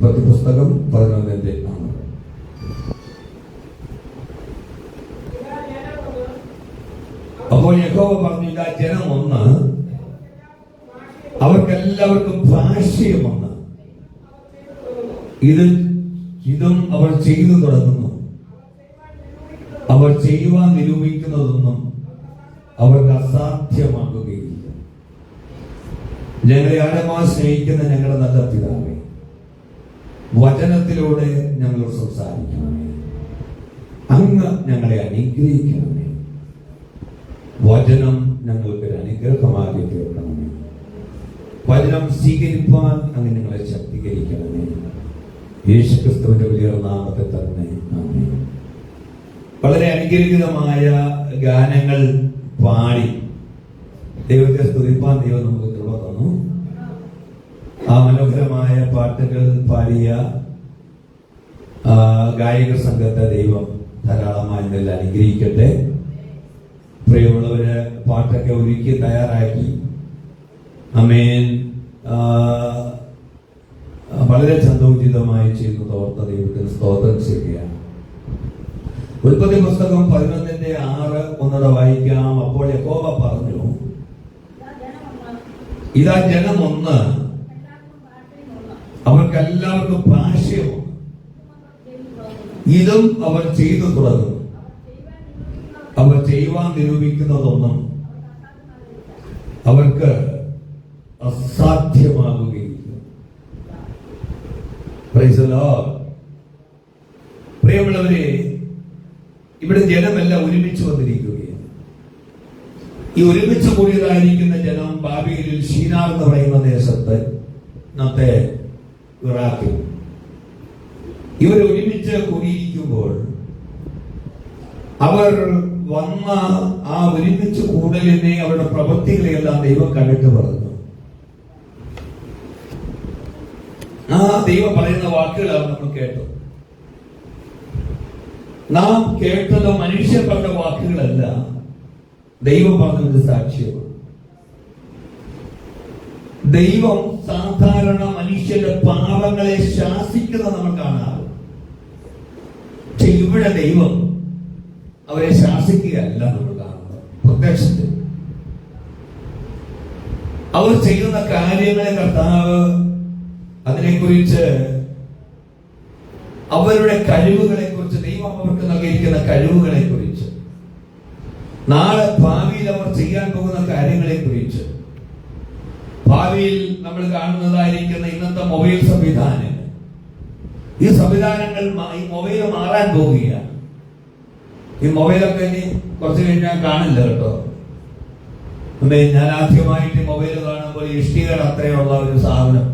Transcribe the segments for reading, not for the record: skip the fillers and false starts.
ഉൽപ്പത്തി പുസ്തകം 11-ന്റെ 6. അപ്പോൾ യഹോവ പറഞ്ഞു, ഇതാ ജനം ഒന്ന്, അവർക്കെല്ലാവർക്കും ഭാഷ്യം ഒന്ന്, ഇതും അവർ ചെയ്തു തുടങ്ങുന്നു. അവർ ചെയ്യുവാൻ നിരൂപിക്കുന്നതൊന്നും അവർക്ക് അസാധ്യമാകുകയില്ല. ഞങ്ങളെ ആഴമായി സ്നേഹിക്കുന്ന ഞങ്ങളുടെ നല്ല പിതാവേ, വചനത്തിലൂടെ ഞങ്ങൾ സംസാരിക്കണമേ. അങ്ങ് ഞങ്ങളെ അനുഗ്രഹിക്കണമേ. വചനം ഞങ്ങൾക്ക് ഒരു അനുഗ്രഹമാക്കി തീർക്കണമേ. വചനം സ്വീകരിപ്പാൻ അങ്ങ് ഞങ്ങളെ ശക്തീകരിക്കണമേ. യേശുക്രിസ്തുവിന്റെ വലിയ നാമത്തിൽ തന്നെ ആമേൻ. വളരെ അനുഗ്രഹീതമായ ഗാനങ്ങൾ പാടി ദൈവത്തെ സ്തുതിപ്പാൻ ദൈവം നമുക്ക് കൃപ തന്നു. ആ മനോഹരമായ പാട്ടുകൾ പാടിയ ഗായക സംഘത്തെ ദൈവം ധാരാളമായി ഇതിൽ അനുഗ്രഹിക്കട്ടെ. പ്രിയമുള്ളവര് പാട്ടൊക്കെ ഒരുക്കി തയ്യാറാക്കി ആമേൻ വളരെ ചന്തോചിതമായി ചെയ്യുന്നത് ഓർത്ത ദൈവത്തിന് സ്തോത്രം ചെയ്യുകയാണ്. ഉൽപ്പത്തി പുസ്തകം 11-ന്റെ 6 ഒന്നുകൂടെ വായിക്കാം. അപ്പോൾ യഹോവ പറഞ്ഞു, ഇതാ ജനം ഒന്ന്, അവർക്കെല്ലാവർക്കും ഭാഷ്യമൊന്ന്, ഇതും അവർ ചെയ്തു തുടങ്ങും. അവർ ചെയ്യുവാൻ നിരൂപിക്കുന്നതൊന്നും അവർക്ക് അസാധ്യമാകുകയില്ല. Price the Lord. പ്രിയമുള്ളവരെ, ഇവിടെ ജനമെല്ലാം ഒരുമിച്ച് വന്നിരിക്കുകയാണ്. ഈ ഒരുമിച്ച് കൂടിയതായിരിക്കുന്ന ജനം ബാബേലിൽ ഷീനാർ എന്ന് പറയുന്ന ദേശത്ത്, ഇന്നത്തെ ഇറാഖിൽ, ഇവർ ഒരുമിച്ച് കൂടിയിരിക്കുമ്പോൾ അവർ വന്ന ആ ഒരുമിച്ച് കൂടലിനെ, അവരുടെ പ്രവൃത്തികളെയെല്ലാം ദൈവം കണ്ടിട്ട് പറഞ്ഞു. ആ ദൈവം പറയുന്ന വാക്കുകളാണ് നമ്മൾ കേട്ടത്. നാം കേട്ടത് മനുഷ്യർ പറഞ്ഞ വാക്കുകളല്ല, ദൈവം പറഞ്ഞത് സാക്ഷ്യമാണ്. ദൈവം സാധാരണ മനുഷ്യന്റെ പാപങ്ങളെ ശാസിക്കുന്നത് നമ്മൾ കാണാറ്. പക്ഷെ ഇവിടെ ദൈവം അവരെ ശാസിക്കുകയല്ല നമ്മൾ കാണുന്നത്. പ്രത്യക്ഷത്തിൽ അവർ ചെയ്യുന്ന കാര്യങ്ങളെ കർത്താവ് അതിനെക്കുറിച്ച്, അവരുടെ കഴിവുകളെ കുറിച്ച്, ദൈവം അവർക്ക് നൽകിയിരിക്കുന്ന കഴിവുകളെ കുറിച്ച്, നാളെ ഭാവിയിൽ അവർ ചെയ്യാൻ പോകുന്ന കാര്യങ്ങളെ കുറിച്ച്, ഭാവിയിൽ നമ്മൾ കാണുന്നതായിരിക്കുന്ന ഇന്നത്തെ മൊബൈൽ സംവിധാനങ്ങൾ, ഈ സംവിധാനങ്ങൾ, ഈ മൊബൈൽ മാറാൻ പോവുകയാണ്. ഈ മൊബൈലൊക്കെ ഇനി കുറച്ച് കഴിഞ്ഞാൽ കാണില്ല കേട്ടോ. ഞാൻ ആദ്യമായിട്ട് മൊബൈൽ കാണുമ്പോൾ ഇഷ്ടികയുടെ അത്രയുള്ള ഒരു സാധനം,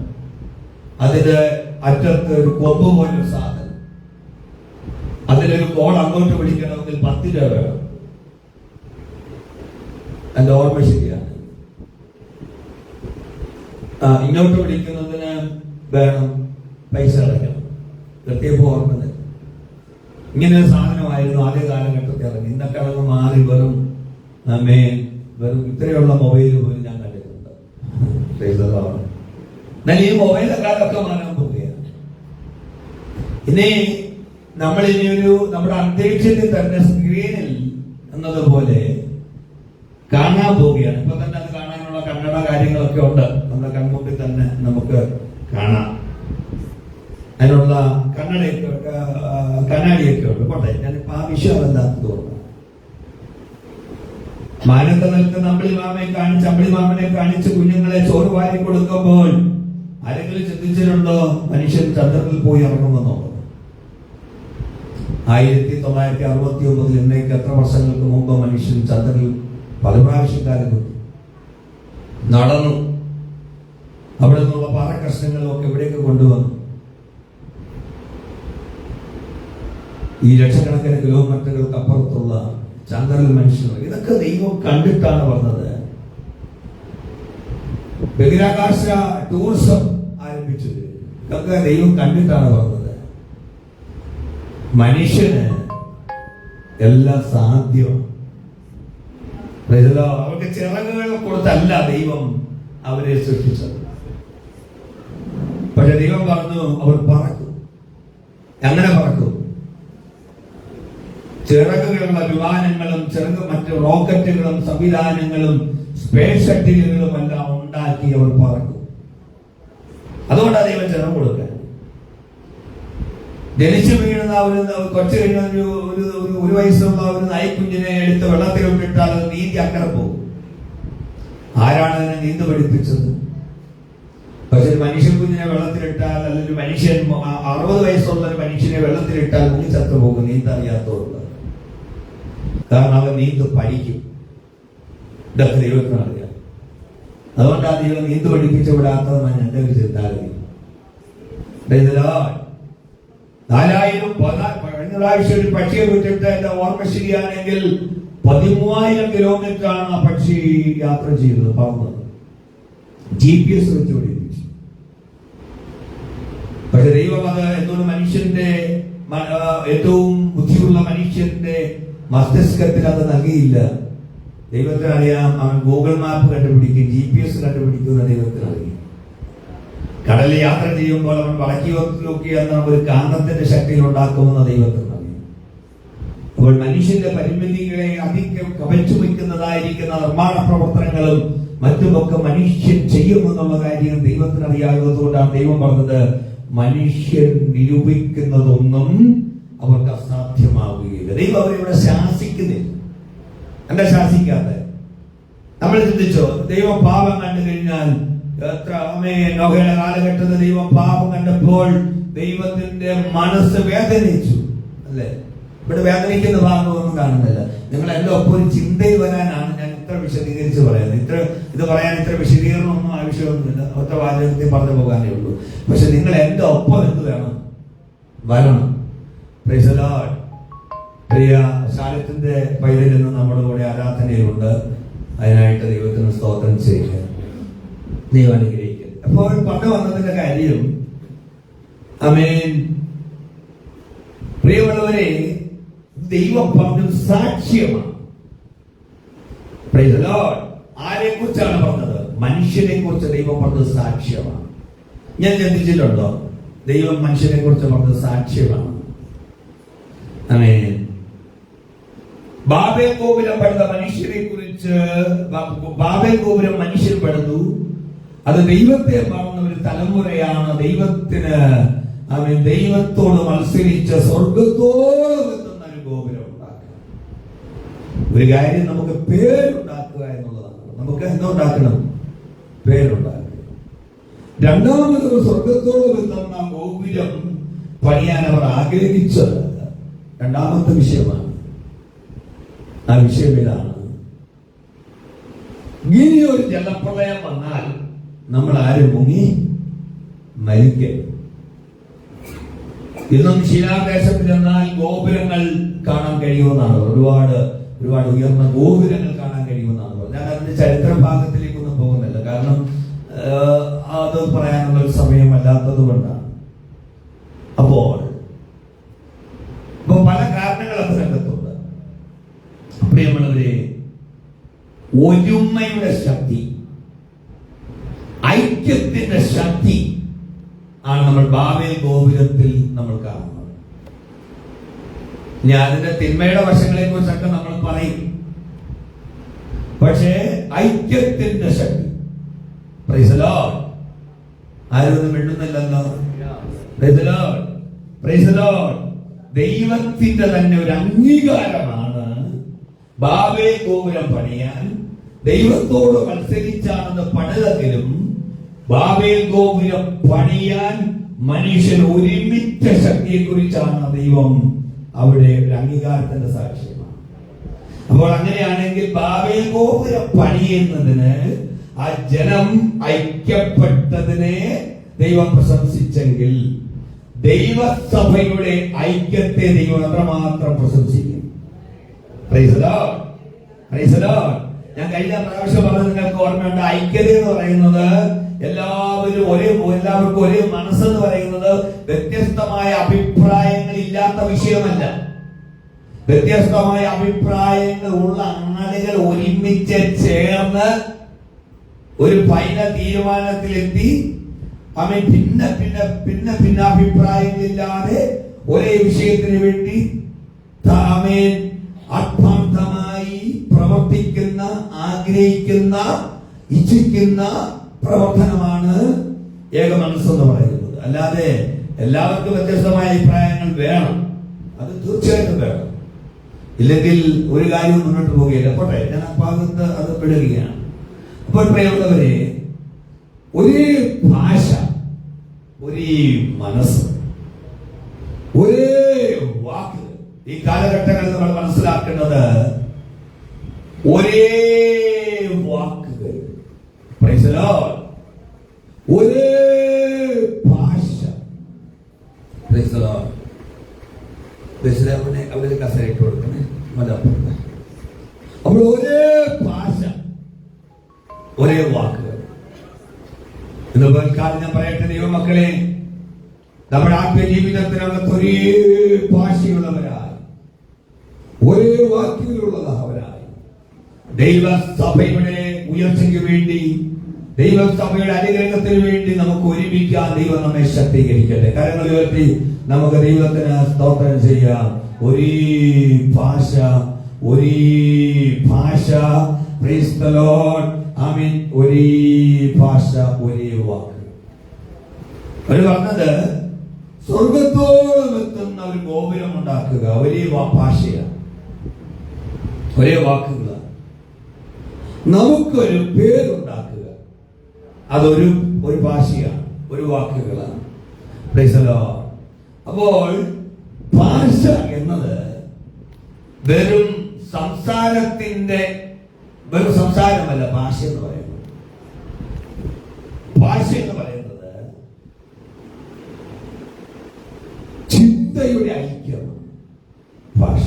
അതിന്റെ അറ്റത്ത് ഒരു കൊമ്പ് പോലൊരു സാധനം, അതിലൊരു കോൾ അങ്ങോട്ട് പിടിക്കണമെങ്കിൽ 10 രൂപ വേണം. എന്റെ ഓർമ്മ ശരിയാണ്. ഇങ്ങോട്ട് പിടിക്കുന്നതിന് വേണം പൈസ അടയ്ക്കണം. പ്രത്യേകം ഓർമ്മ. ഇങ്ങനെ ഒരു സാധനമായിരുന്നു ആദ്യ കാലഘട്ടത്തിൽ ഇറങ്ങി. ഇന്നൊക്കെ അതൊന്ന് മാറി വെറും ഇത്രയുള്ള മൊബൈൽ പോലും ഞാൻ കണ്ടിട്ടുണ്ട്. എന്നാൽ ഈ മൊബൈൽ കാലമൊക്കെ മാറാൻ പോവുകയാണ്. ഇനി നമ്മൾ നമ്മുടെ അന്തരീക്ഷത്തിൽ തന്നെ സ്ക്രീനിൽ എന്നതുപോലെ കാണാൻ പോവുകയാണ്. ഇപ്പൊ തന്നെ അത് കാണാനുള്ള കണ്ണട കാര്യങ്ങളൊക്കെ ഉണ്ട്. നമ്മുടെ കൺമുമ്പിൽ തന്നെ നമുക്ക് കാണാം. അതിനുള്ള കണ്ണാടിയൊക്കെ ഉണ്ട്. പോട്ടെ, ഞാനിപ്പോ ആ വിഷയമല്ലാത്തത് കൊണ്ട് മാനത്ത് നിൽക്കുന്ന അമ്പിളിമാമനെ കാണിച്ച് കുഞ്ഞുങ്ങളെ ചോറ് വാരി കൊടുക്കുമ്പോൾ ആരെങ്കിലും ചിന്തിച്ചിട്ടുണ്ടോ മനുഷ്യൻ ചന്ദ്രനിൽ പോയി ഇറങ്ങുമെന്നോ? 1969 ഇന്നേക്ക് എത്ര വർഷങ്ങൾക്ക് മുമ്പ് മനുഷ്യൻ ചന്ദ്രനിൽ 10 പ്രാവശ്യം കാലം നടന്നു. അവിടെ നിന്നുള്ള പാറക്കഷ്ണങ്ങളും ഒക്കെ ഇവിടേക്ക് കൊണ്ടുവന്നു. ഈ ലക്ഷക്കണക്കിന് കിലോമീറ്ററുകൾക്ക് അപ്പുറത്തുള്ള ചന്ദ്രനിൽ മനുഷ്യർ, ഇതൊക്കെ ദൈവം കണ്ടിട്ടാണ് പറഞ്ഞത്. ബഹിരാകാശ ടൂറിസം ആരംഭിച്ചത് ഇതൊക്കെ ദൈവം കണ്ടിട്ടാണ് പറഞ്ഞത്. മനുഷ്യന് എല്ലാം സാധ്യമാണ്. അവർക്ക് ചിറകുകൾ കൊടുത്തല്ല ദൈവം അവരെ സൃഷ്ടിച്ചത്. പക്ഷെ ദൈവം പറഞ്ഞു അവർ പറക്കും. എങ്ങനെ പറക്കും? ചിറകുകളുള്ള വിമാനങ്ങളും മറ്റു റോക്കറ്റുകളും സംവിധാനങ്ങളും സ്പേസ് ഷട്ടിലുകളും എല്ലാം ഉണ്ടാക്കി അവർ പറക്കും. അതുകൊണ്ടാണ് ദൈവം ചിറക് കൊടുക്കാൻ. ജനിച്ചു വീഴുന്ന കുറച്ച് കഴിഞ്ഞ ഒരു വയസ്സുള്ള ഒരു നായ്ക്കുഞ്ഞിനെ എടുത്ത് വെള്ളത്തിലിട്ടിട്ടാൽ അത് നീന്തി അക്കരെ പോകും. ആരാണ് അതിനെ നീന്ത് പഠിപ്പിച്ചത്? പക്ഷെ ഒരു മനുഷ്യൻ കുഞ്ഞിനെ വെള്ളത്തിലിട്ടാൽ, അല്ലെങ്കിൽ മനുഷ്യൻ 60 വയസ്സുള്ള ഒരു മനുഷ്യനെ വെള്ളത്തിലിട്ടാൽ മുങ്ങി ചത്തു പോകും, നീന്തറിയാത്തതുകൊണ്ട്. കാരണം അവൻ നീന്ത് പഠിക്കും. ഇതൊക്കെ ദൈവത്തിന് അറിയാം. അതുകൊണ്ടാണ് ദൈവം നീന്ത് പഠിപ്പിച്ചു വിടാത്തതെന്നാണ് എന്റെ ഒരു ചിന്താഗതി. 4000 കഴിഞ്ഞ പ്രാവശ്യം ഒരു പക്ഷിയെ വിട്ടിട്ട് എന്റെ ഓർമ്മ ശരിയാണെങ്കിൽ 13,000 കിലോമീറ്ററാണ് ആ പക്ഷി യാത്ര ചെയ്തത്, പറന്നത്. GPS വെച്ച് പഠിപ്പിച്ചു. പക്ഷെ ദൈവം അത് എന്തുകൊണ്ട് മനുഷ്യന്റെ ഏറ്റവും ബുദ്ധിയുള്ള മനുഷ്യന്റെ മസ്തിഷ്കത്തിൽ അത് നൽകിയില്ല. ദൈവത്തിന് അറിയാം, അവൻ ഗൂഗിൾ മാപ്പ് കണ്ടുപിടിക്കും, GPS കണ്ടുപിടിക്കുന്ന ദൈവത്തിന് അറിയാം. കടലിൽ യാത്ര ചെയ്യുമ്പോൾ അവൻ വളക്കി നോക്കിയെന്ന ഒരു കാന്തത്തിന്റെ ശക്തിയിൽ ഉണ്ടാക്കുമെന്ന് ദൈവത്തിന് അറിയാം. അപ്പോൾ മനുഷ്യന്റെ പരിമിതികളെ അധികം കവച്ചു വയ്ക്കുന്നതായിരിക്കുന്ന നിർമ്മാണ പ്രവർത്തനങ്ങളും മറ്റുമൊക്കെ മനുഷ്യൻ ചെയ്യുമെന്നുള്ള കാര്യം ദൈവത്തിന് അറിയാവുന്നതുകൊണ്ടാണ് ദൈവം പറഞ്ഞത്, മനുഷ്യൻ നിരൂപിക്കുന്നതൊന്നും അവർക്ക് അസാധ്യമാവുകയില്ല. ദൈവം അവരിവിടെ ശാസിക്കുന്നില്ല. എന്താ ശാസിക്കാതെ? നമ്മൾ ചിന്തിച്ചോ, ദൈവം പാപം കണ്ടു കഴിഞ്ഞാൽ നോഹയുടെ കാലഘട്ടത്തിൽ ദൈവം പാപം കണ്ടപ്പോൾ ദൈവത്തിന്റെ മനസ്സ് വേദനിച്ചു, അല്ലെ? ഇവിടെ വേദനിക്കുന്ന ഭാഗമൊന്നും കാണുന്നില്ല. നിങ്ങൾ എന്റെ ഒപ്പം ഒരു ചിന്തയിൽ വരാനാണ് ഞാൻ ഇത്ര വിശദീകരിച്ച് പറയുന്നത്. ഇത് പറയാൻ ഇത്ര വിശദീകരണമൊന്നും ആവശ്യമൊന്നുമില്ല, ഒറ്റ വാചകത്തിൽ പറഞ്ഞു പോകാനേ ഉള്ളൂ. പക്ഷെ നിങ്ങൾ എന്റെ ഒപ്പം എന്ത് വേണം? വരണം. Praise the Lord. പ്രിയ ശാലത്തിന്റെ പൈതൽ ഇന്ന് നമ്മുടെ കൂടെ ആരാധനയിലുണ്ട്. അതിനായിട്ട് ദൈവത്തിന് സ്തോത്രം ചെയ്യുക. ദൈവം അനുഗ്രഹിക്കുക. അപ്പോൾ പറഞ്ഞു വന്നതിന്റെ കാര്യം, ആമേൻ, പ്രിയമുള്ളവരെ, ദൈവം പറഞ്ഞു സാക്ഷ്യമാണ്. Praise the Lord. ആരെ കുറിച്ചാണ് പറഞ്ഞത്? മനുഷ്യനെ കുറിച്ച് ദൈവം പറഞ്ഞത് സാക്ഷ്യമാണ്. ഞാൻ ചിന്തിച്ചിട്ടുണ്ടോ? ദൈവം മനുഷ്യനെ കുറിച്ച് പറഞ്ഞത് സാക്ഷ്യമാണ്. ആമേൻ. ബാബേൽ ഗോപുരം പണിത മനുഷ്യരെ കുറിച്ച്, ബാബേൽ ഗോപുരം മനുഷ്യർ പണിതു, അത് ദൈവത്തെ പറഞ്ഞ ഒരു തലമുറയാണ്. ദൈവത്തിന്, അവൻ ദൈവത്തോട് മത്സരിച്ച സ്വർഗത്തോളം എത്തുന്ന ഒരു ഗോപുരം ഉണ്ടാക്കുക. ഒരു കാര്യം, നമുക്ക് പേരുണ്ടാക്കുക എന്നുള്ളതാണ്. നമുക്ക് എന്തുണ്ടാക്കണം? പേരുണ്ടാക്കുക. രണ്ടാമത് സ്വർഗത്തോളം എത്തുന്ന ഗോപുരം പണിയാൻ അവർ ആഗ്രഹിച്ചത് രണ്ടാമത്തെ വിഷയമാണ്. ആ വിഷയം ഇതാണ്, ഇനി ഒരു ജലപ്രളയം വന്നാൽ നമ്മൾ ആരും മുങ്ങി മരിക്കരുത്. ഇന്നും ശിലാദേശത്ത് ചെന്നാൽ ഗോപുരങ്ങൾ കാണാൻ കഴിയുമെന്നാണ്, ഒരുപാട് ഉയർന്ന ഗോപുരങ്ങൾ കാണാൻ കഴിയുമെന്നാണ്. ഞാൻ അതിന്റെ ചരിത്ര ഭാഗത്തിലേക്കൊന്നും പോകുന്നില്ല, കാരണം അത് പറയാനുള്ള ഒരു സമയമല്ലാത്തത് കൊണ്ടാണ്. അപ്പോൾ പല കാരണങ്ങളൊക്കെ രംഗത്തുണ്ട്. പ്രിയമുള്ളവരെ, ഒരുമയുടെ ശക്തി, ഐക്യത്തിന്റെ ശക്തി ആണ് നമ്മൾ ബാബേൽ ഗോപുരത്തിൽ നമ്മൾ കാണുന്നത്. ഞാൻ അതിന്റെ തിന്മയുടെ വശങ്ങളെ കുറിച്ചൊക്കെ നമ്മൾ പറയും, പക്ഷേ ഐക്യത്തിന്റെ ശക്തി. Praise the Lord. ആരൊന്നും മിണ്ടുന്നില്ലല്ലോ. Praise the Lord. Praise the Lord. ദൈവത്തിന്റെ തന്നെ ഒരു അംഗീകാരമാണ് ബാബേൽ ഗോപുരം പണിയാൻ. ദൈവത്തോട് മത്സരിച്ചാണെന്ന് പണിതെങ്കിലും ബാബേൽ ഗോപുരം പണിയാൻ മനുഷ്യൻ ഒരുമിച്ച ശക്തിയെ കുറിച്ചാണ് ദൈവം അവിടെ ഒരു അംഗീകാരത്തിന്റെ സാക്ഷ്യമാണ്. അപ്പോൾ അങ്ങനെയാണെങ്കിൽ ബാബേൽ ഗോപുരം പണിയുന്നതിന് ആ ജനം ഐക്യപ്പെട്ടതിനെ ദൈവം പ്രശംസിച്ചെങ്കിൽ ദൈവസഭയുടെ ഐക്യത്തെ ദൈവം എത്രമാത്രം പ്രശംസിക്കും. Praise the Lord. Praise the Lord. ഞാൻ കഴിഞ്ഞ പ്രാവശ്യം പറഞ്ഞത് നിങ്ങൾക്ക് ഓർമ്മയുണ്ട്. ഐക്യത എന്ന് പറയുന്നത് എല്ലാവർക്കും ഒരേ മനസ്സെന്ന് പറയുന്നത് വ്യത്യസ്തമായ അഭിപ്രായങ്ങൾ ഇല്ലാത്ത വിഷയമല്ല. വ്യത്യസ്തമായ അഭിപ്രായങ്ങൾ ഉള്ള ആളുകൾ ഒരുമിച്ച് ചേർന്ന് ഒരു ഫൈനൽ തീരുമാനത്തിലെത്തി അവൻ ഭിന്നാഭിപ്രായങ്ങളില്ലാതെ ഒരേ വിഷയത്തിന് വേണ്ടി ആമേൻ ആത്മാർത്ഥമായി പ്രവർത്തിക്കുന്ന, ആഗ്രഹിക്കുന്ന, ഇച്ഛിക്കുന്ന പ്രവർത്തനമാണ് ഏക മനസ്സെന്ന് പറയുന്നത്. അല്ലാതെ എല്ലാവർക്കും വ്യത്യസ്തമായ അഭിപ്രായങ്ങൾ വേണം, അത് തീർച്ചയായിട്ടും വേണം. ഇല്ലെങ്കിൽ ഒരു കാര്യവും മുന്നോട്ട് പോകുകയില്ല. പോട്ടെ, ഞാൻ ആ ഭാഗത്ത് അത് പെടുകയാണ്. അപ്പോൾ പ്രിയമുള്ളവരെ, ഒരേ ഭാഷ, ഒരേ മനസ്സ്, ഒരേ വാക്ക്. ഈ കാലഘട്ടങ്ങളിൽ നമ്മൾ മനസ്സിലാക്കേണ്ടത് ഒരേ വാക്കുകൾ, ഒരേ ഭാഷ. അവര് കസരയിട്ട് കൊടുക്കണേ. അപ്പോൾ ഒരേ ഭാഷ, ഒരേ വാക്കുകൾ. ഇന്ന് കാലം ഞാൻ പറയട്ടെ, ദൈവമക്കളെ, നമ്മുടെ ആത്മീയ ജീവിതത്തിനകത്ത് ഒരേ ഭാഷയുള്ളവരായി, ഒരേ വാക്കുകളുള്ളവരായി, ദൈവസഭയുടെ ഉയർച്ചയ്ക്ക് വേണ്ടി, ദൈവസഭയുടെ അനുഗ്രഹത്തിന് വേണ്ടി നമുക്ക് ഒരുമിക്കാൻ ദൈവം നമ്മെ ശക്തീകരിക്കട്ടെ. കരങ്ങൾ ഉയർത്തി നമുക്ക് ദൈവത്തിന് സ്തോത്രം ചെയ്യാം. ഒരേ ഭാഷ, ഒരേ ഭാഷ. Praise the Lord. ആമേൻ. ഒരേ ഭാഷ, ഒരേ വാക്ക്. അവർ പറഞ്ഞത് സ്വർഗത്തോളം എത്തുന്ന ഒരു ഗോപുരം ഉണ്ടാക്കുക ഒരേ ഭാഷയാണ്, ഒരേ വാക്കുകളാണ്. നമുക്കൊരു പേരുണ്ടാക്കുക അതൊരു ഭാഷയാണ്, ഒരു വാക്കുകളാണ്. Price the Lord. അപ്പോൾ ഭാഷ എന്നത് വെറും സംസാരമല്ല. ഭാഷ എന്ന് പറയുന്നത്, ഭാഷ എന്ന് പറയുന്നത് ചിന്തയുടെ ഐക്യമാണ്. ഭാഷ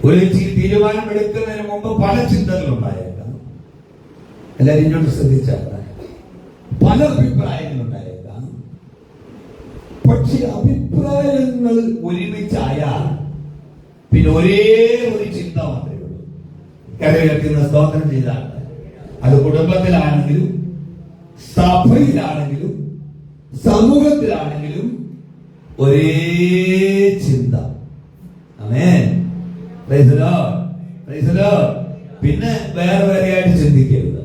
ഒരു തീരുമാനം എടുക്കുന്നതിന് മുമ്പ് പല ചിന്തകളുണ്ടായേക്കാം. എല്ലാവരും ഇങ്ങോട്ട് ശ്രദ്ധിച്ചാൽ പല അഭിപ്രായങ്ങളുണ്ടായേക്കാം. പക്ഷെ അഭിപ്രായങ്ങൾ ഒരുമിച്ചായാൽ പിന്നെ ഒരേ ഒരു ചിന്ത മാത്രമേ ഉള്ളൂ. കരകയറ്റുന്ന സ്തോത്രം ചെയ്താണ്. അത് കുടുംബത്തിലാണെങ്കിലും, സഭയിലാണെങ്കിലും, സമൂഹത്തിലാണെങ്കിലും ഒരേ ചിന്ത. ആമേൻ. Praise the Lord. Praise the Lord. പിന്നെ വേറെ വേറെയായിട്ട് ചിന്തിക്കരുത്.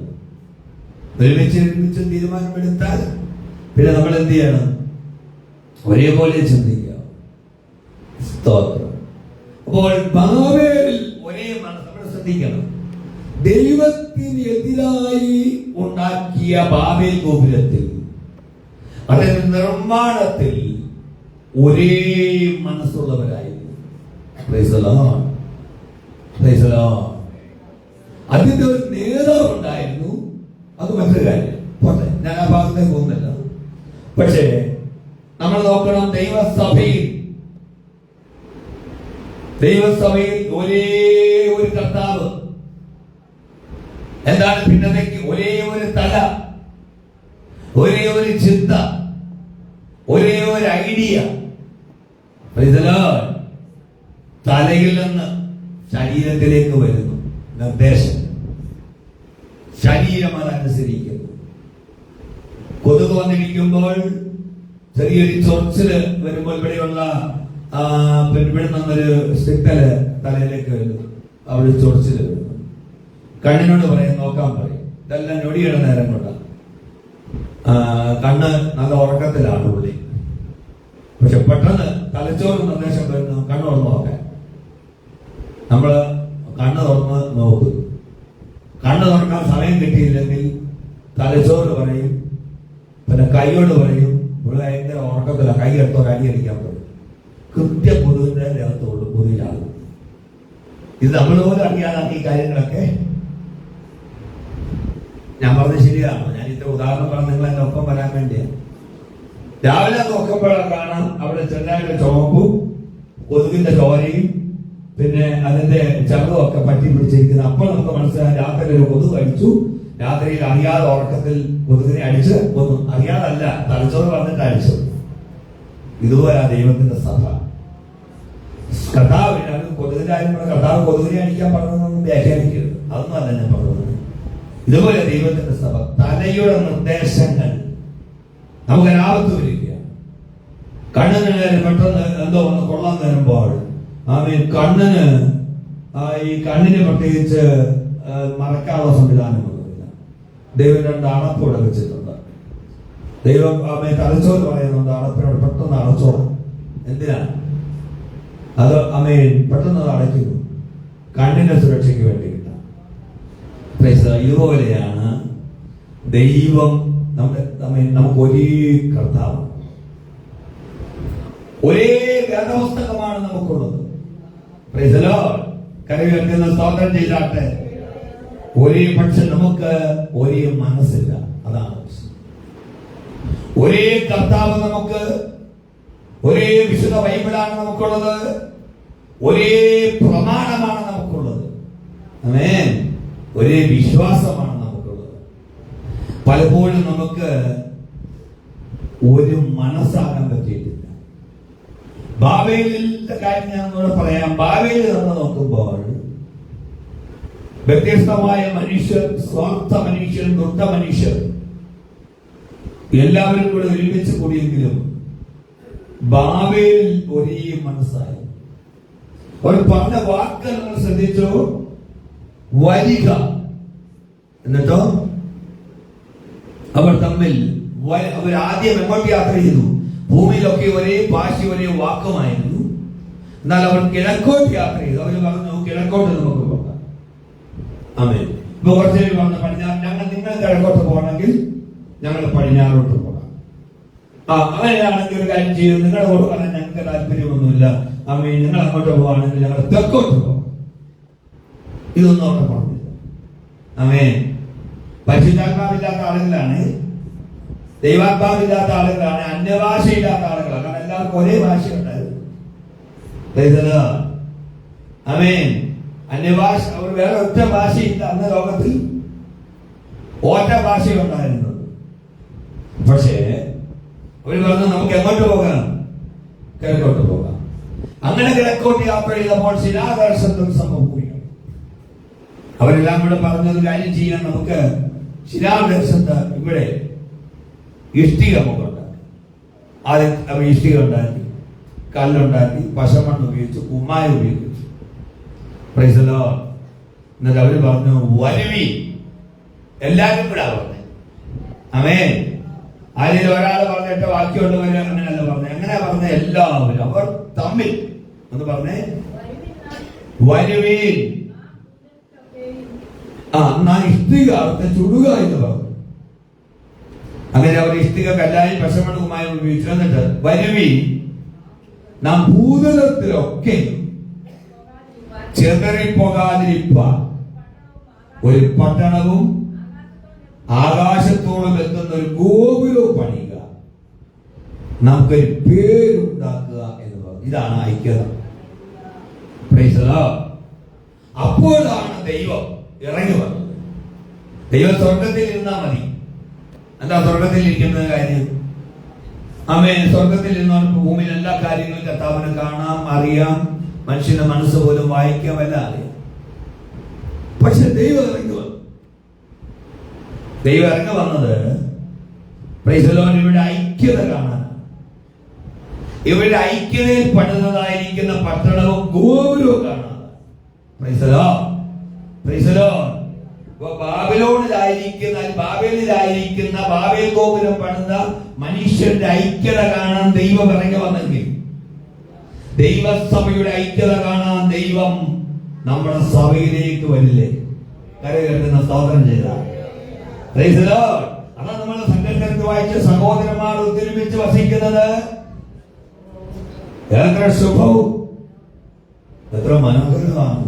ഒരുമിച്ച് തീരുമാനമെടുത്താൽ പിന്നെ നമ്മൾ എന്ത് ചെയ്യണം? ഒരേപോലെ ചിന്തിക്കുക. സ്തോത്രം. അപ്പോൾ ബാബേലിൽ ഒരേ മനസ്സ്. നമ്മൾ ശ്രദ്ധിക്കണം, ദൈവത്തിന് എതിരായി ഉണ്ടാക്കിയ ബാബേൽ ഗോപുരത്തിൽ, അതായത് നിർമ്മാണത്തിൽ ഒരേ മനസ്സുള്ളവരായിരുന്നു. Praise the Lord. Praise the Lord. അതിന്റെ ഒരു നേതാവ് ഉണ്ടായിരുന്നു. അത് മറ്റൊരു കാര്യം. പോട്ടെ, ഞാൻ ആ ഭാഗത്തേക്ക് പോകുന്നില്ല. പക്ഷേ നമ്മൾ നോക്കണം, ദൈവസഭയിൽ ഒരേ ഒരു കർത്താവ്. എന്താണ് ഭിന്നതയ്ക്ക്? ഒരേ ഒരു തല, ഒരേ ഒരു ചിന്ത, ഒരേ ഒരു ഐഡിയ. തലയിൽ നിന്ന് ശരീരത്തിലേക്ക് വരുന്നു നിർദ്ദേശം. ശരീരം അതനുസരിക്കുന്നു. കൊതുക് വന്നിരിക്കുമ്പോൾ ചെറിയൊരു ചൊറിച്ചില് വരുമ്പോൾ ഇവിടെയുള്ള ഇവിടെ നിന്നൊരു സ്റ്റിക്കല് തലയിലേക്ക് വരുന്നു. അവിടെ ചൊറിച്ചില് വരുന്നു. കണ്ണിനോട് പറയും, നോക്കാൻ പറയും. ഇതെല്ലാം ഞൊടിയുടെ നേരം കൊണ്ടാണ്. കണ്ണ് നല്ല ഉറക്കത്തിലാണ് പുള്ളി. പക്ഷെ പെട്ടെന്ന് തലച്ചോറ് നിർദ്ദേശം വരുന്നു, കണ്ണ് തുറന്ന് നോക്കാൻ. നമ്മള് കണ്ണ് തുറന്ന് നോക്കുന്നു. കണ്ണ് തുറക്കാൻ സമയം കിട്ടിയില്ലെങ്കിൽ തലച്ചോറ് പറയും, പിന്നെ കൈയോട് പറയും, ഇവിടെ ഭയങ്കര ഉറക്കത്തില്ല, കൈ എടുത്തോ കൈ അടിക്കാൻ പറയും. കൃത്യ കൊതുകിന്റെ ദേഹത്തോട് കൊതുകിലാകും. ഇത് നമ്മൾ പോലും അറിയാതാണ് ഈ കാര്യങ്ങളൊക്കെ. ഞാൻ പറഞ്ഞത് ശരിയാണോ? ഞാൻ ഇത്ര ഉദാഹരണം പറഞ്ഞ നിങ്ങൾ എന്റെ ഒപ്പം വരാൻ വേണ്ടിയാണ്. രാവിലെ നോക്കുമ്പോഴാണ് കാണാം അവിടെ ചെറുതായിട്ട് ചുവപ്പും കൊതുകിന്റെ ചോരയും പിന്നെ അതിന്റെ ചർമ്മം ഒക്കെ പറ്റി പിടിച്ചിരിക്കുന്നത്. അപ്പോൾ നമുക്ക് മനസ്സിലായി രാത്രി ഒരു കൊതുക് കഴിച്ചു. രാത്രിയിൽ അറിയാതെ ഉറക്കത്തിൽ കൊതുകിനെ അടിച്ച്, ഒന്നും അറിയാതല്ല, തലച്ചോറ് പറഞ്ഞിട്ട് അടിച്ചു. ഇതുപോലെ ദൈവത്തിന്റെ സഭ. കർത്താവ് കൊതുകിന്റെ കാര്യം പറഞ്ഞ കർത്താവ് കൊതുകിനെ അടിക്കാൻ പറഞ്ഞതൊന്നും വ്യാഖ്യാനിക്കരുത്. അതൊന്നും അല്ല ഞാൻ പറഞ്ഞത്. ഇതുപോലെ ദൈവത്തിന്റെ സഭ തലയുടെ നിർദ്ദേശങ്ങൾ നമുക്കൊരാപത്ത് വരിക, കണ്ണിന് നേരെ പെട്ടെന്ന് എന്തോ ഒന്ന് കൊള്ളാൻ വരുമ്പോൾ കണ്ണിന് ഈ കണ്ണിന് പ്രത്യേകിച്ച് മറക്കാനുള്ള സംവിധാനമൊന്നുമില്ല. ദൈവം 2 അടപ്പോടെ വെച്ചിട്ടുണ്ട്. ദൈവം തലച്ചോറ് പറയുന്നുണ്ട് അടപ്പിനോട് പെട്ടെന്ന് അടച്ചോളാം. എന്തിനാണ് അത്? പെട്ടെന്ന് അത് അടയ്ക്കുന്നു, കണ്ണിന്റെ സുരക്ഷയ്ക്ക് വേണ്ടിയിട്ടാണ്. ഇതുപോലെയാണ് ദൈവം നമുക്ക് ഒരേ കർത്താവ്, ഒരേ വേദപുസ്തകമാണ് നമുക്കുള്ളത്. കരയുയർത്തുന്ന സ്തോത്രം ചെയ്താട്ടെ. ഒരേ പക്ഷെ നമുക്ക് ഒരേ മനസ്സില്ല, അതാണ്. ഒരേ കർത്താവ് നമുക്ക്, ഒരേ വിശുദ്ധ ബൈബിളാണ് നമുക്കുള്ളത്, ഒരേ പ്രമാണമാണ് നമുക്കുള്ളത്, ആമേൻ. ഒരേ വിശ്വാസമാണ് നമുക്കുള്ളത്. പലപ്പോഴും നമുക്ക് ഒരു മനസ്സാകാൻ പറ്റിയിട്ടില്ല. ബാബേലിന്റെ കാര്യം ഞാൻ ഇവിടെ പറയാം. ബാബേലിൽ നമ്മൾ നോക്കുമ്പോൾ വ്യത്യസ്തമായ മനുഷ്യർ, സ്വാർത്ഥ മനുഷ്യർ, ദുഷ്ട മനുഷ്യർ എല്ലാവരും കൂടെ ഒരുമിച്ച് കൂടിയെങ്കിലും ബാബേലിൽ ഒരേ മനസ്സായി. അവർ പറഞ്ഞ വാക്ക് നമ്മൾ ശ്രദ്ധിച്ചോ? വരിക. എന്നിട്ടോ അവർ തമ്മിൽ ആദ്യം എങ്ങോട്ട് യാത്ര ചെയ്തു? ഭൂമിയിലൊക്കെ ഒരേ ഭാഷ, ഒരേ വാക്കുമായിരുന്നു. എന്നാൽ അവർ കിഴക്കോട്ട് യാത്ര ചെയ്തു. അവർ പറഞ്ഞു കിഴക്കോട്ട് നമുക്ക് പോകാം. ആമേൻ. ഇപ്പൊ കുറച്ചു പറഞ്ഞു പടിഞ്ഞാറ്, നിങ്ങൾ കിഴക്കോട്ട് പോകണമെങ്കിൽ ഞങ്ങൾ പടിഞ്ഞാറോട്ട് പോകാം. അങ്ങനെയാണെങ്കിൽ ഒരു കാര്യം ചെയ്യും, നിങ്ങളുടെ കൂടെ പറയാൻ ഞങ്ങൾക്ക് താല്പര്യമൊന്നുമില്ല. ആമേൻ. നിങ്ങൾ അങ്ങോട്ട് പോവാണെങ്കിൽ ഞങ്ങൾ തെക്കോട്ട് പോകാം. ഇതൊന്നും അവിടെ പറഞ്ഞില്ല. ആമേൻ. പരിശുദ്ധാത്മാവില്ലാത്ത ആളുകളാണ്, ദൈവാത്മാവില്ലാത്ത ആളുകളാണ്, അന്യഭാഷയില്ലാത്ത ആളുകളാണ്. കാരണം എല്ലാവർക്കും ഒരേ ഭാഷയുണ്ടായിരുന്നു. ആമേൻ. അന്യഭാഷ, അവർ വേറെ ഒറ്റ ഭാഷയില്ല അന്ന് ലോകത്തിൽ, ഒറ്റ ഭാഷയുണ്ടായിരുന്നത്. പക്ഷേ അവർ പറഞ്ഞു നമുക്ക് എങ്ങോട്ട് പോകാം? കിഴക്കോട്ട് പോകാം. അങ്ങനെ കിഴക്കോട്ട് യാത്ര ചെയ്തപ്പോൾ ശിലാദർശനം സംഭവിക്കും. അവരെല്ലാം കൂടെ പറഞ്ഞത് കാര്യം ചെയ്യാൻ നമുക്ക് ശിലാദർശത്ത് ഇവിടെ ഇഷ്ടിക നമുക്കുണ്ടാക്കി. ആദ്യം അവർ ഇഷ്ടിക ഉണ്ടാക്കി, കല്ലുണ്ടാക്കി, പശമണ്ണ് ഉപയോഗിച്ചു, കുമ്മായം ഉപയോഗിച്ചു. Price the Lord. എന്നിട്ട് അവര് പറഞ്ഞു വരുവി. എല്ലാവരും കൂടെ പറഞ്ഞു. ആമേൻ. അതിൽ ഒരാൾ പറഞ്ഞിട്ട് ബാക്കിയുള്ളവര് അങ്ങനെയല്ല പറഞ്ഞു. എങ്ങനെ പറഞ്ഞ? എല്ലാവരും അവർ തമ്മിൽ എന്ന് പറഞ്ഞേ വരുവീൻ. ഇഷ്ടിക അവിടുത്തെ ചുടുക എന്ന് പറഞ്ഞു. അങ്ങനെ അവർ ഇഷ്ടിക കല്ലായി പശമണ്ണ് കുമ്മായം ഉപയോഗിച്ചു. എന്നിട്ട് വരുവി, നാം ഭൂതലത്തിലൊക്കെ ചെതറിപ്പോകാതിരിപ്പാൻ ഒരു പട്ടണവും ആകാശത്തോളം എത്തുന്ന ഒരു ഗോപുരവും പണിയുക, നമുക്കൊരു പേരുണ്ടാക്കുക എന്ന് പറഞ്ഞു. ഇതാണ് ഐക്യത. Price the Lord. അപ്പോഴാണ് ദൈവം ഇറങ്ങി വന്നത്. ദൈവം സ്വർഗത്തിൽ ഇരുന്നാ മതി. എന്താ സ്വർഗത്തിൽ ഇരിക്കുന്ന കാര്യം? ആമേൻ. സ്വർഗത്തിൽ ഇരുന്നാണ് ഭൂമിയിൽ എല്ലാ കാര്യങ്ങളും കർത്താവിനെ കാണാം, അറിയാം, മനുഷ്യന്റെ മനസ്സ് പോലും വായിക്കാം, എല്ലാം അറിയാം. പക്ഷെ ദൈവം ഇറങ്ങി വന്നു. ദൈവം ഇറങ്ങി വന്നത് പ്രൈസ് ദി ലോർഡ് ഇവിടെ ഐക്യത കാണാൻ. ഇവിടെ ഐക്യതയിൽ പണിതതായിരിക്കുന്ന പട്ടണവും ഗോപുരവും കാണാൻ. Praise the Lord. Praise the Lord. ബാബേലിലായിരിക്കുന്ന ബാബേൽ ഗോപുരം പണിത മനുഷ്യന്റെ ഐക്യത കാണാൻ ദൈവം ഇറങ്ങി വന്നെങ്കിൽ, ദൈവസഭയുടെ ഐക്യത കാണാൻ ദൈവം നമ്മുടെ സഭയിലേക്ക് വരില്ലേ? കരകെട്ടുന്ന സ്തോത്രം ചെയ്ത പ്രൈസ് ദി ലോർഡ്. അതാണ് നമ്മൾ സങ്കീർത്തനത്തിൽ വായിച്ച സഹോദരന്മാർ ഒത്തൊരുമിച്ച് വസിക്കുന്നത് എത്ര ശുഭവും എത്ര മനോഹരമാണ്.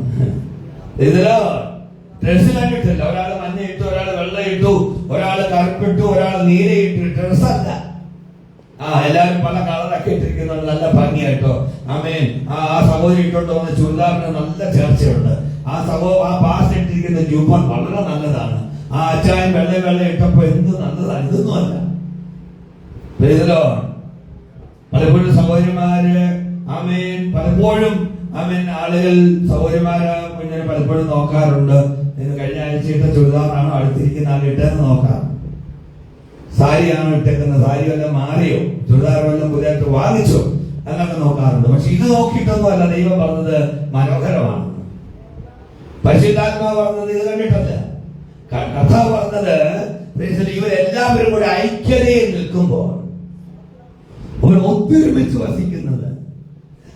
Price the Lord. ഡ്രസ് കണ്ടിട്ടില്ല. ഒരാൾ മഞ്ഞ ഇട്ടു, ഒരാൾ വെള്ള ഇട്ടു, ഒരാൾ കറുപ്പിട്ടു, ഒരാൾ നീല ഇട്ടു. ഡ്രസ്സല്ല. എല്ലാവരും പല കളറൊക്കെ ഇട്ടിരിക്കുന്നുണ്ട്, നല്ല ഭംഗിയായിട്ടോ. ആമേൻ. ആ സഹോദരി ഇട്ടോണ്ട് വന്ന ചുരിദാറിന് നല്ല ചേർച്ചയുണ്ട്. ആ പാസ്റ്റ് ഇട്ടിരിക്കുന്ന ജൂബൻ വളരെ നല്ലതാണ്. ആ അച്ചായൻ വെള്ള ഇട്ടപ്പോ എന്ത് നല്ലതാണ്. ഇതൊന്നും അല്ല. Price the Lord. പലപ്പോഴും സഹോദരിമാര് ആമേൻ, പലപ്പോഴും ആമേൻ, ആളുകൾ സഹോദരിമാരെ കുഞ്ഞിനെ പലപ്പോഴും നോക്കാറുണ്ട്. കഴിഞ്ഞ ആഴ്ചയുടെ ചുരിദാറാണോ അടുത്തിരിക്കുന്ന ആൾ ഇട്ടെന്ന് നോക്കാം. സാരിയാണോ ഇട്ടേക്കുന്നത്, സാരി വല്ലതും മാറിയോ, ചുരിദാർ വല്ലതും പുതിയതായിട്ട് വാങ്ങിച്ചോ എന്നൊക്കെ നോക്കാറുണ്ട്. പക്ഷെ ഇത് നോക്കിയിട്ടൊന്നും അല്ല ദൈവം പറഞ്ഞത് മനോഹരമാണ്. പരിശുദ്ധാത്മാവ് പറഞ്ഞത് ഇത് കണ്ടിട്ടല്ല. കർത്താവ് പറഞ്ഞത് ഇവരെല്ലാവരും കൂടെ ഐക്യതയിൽ നിൽക്കുമ്പോൾ അവർ ഒത്തൊരുമിച്ച് വസിക്കുന്നത്,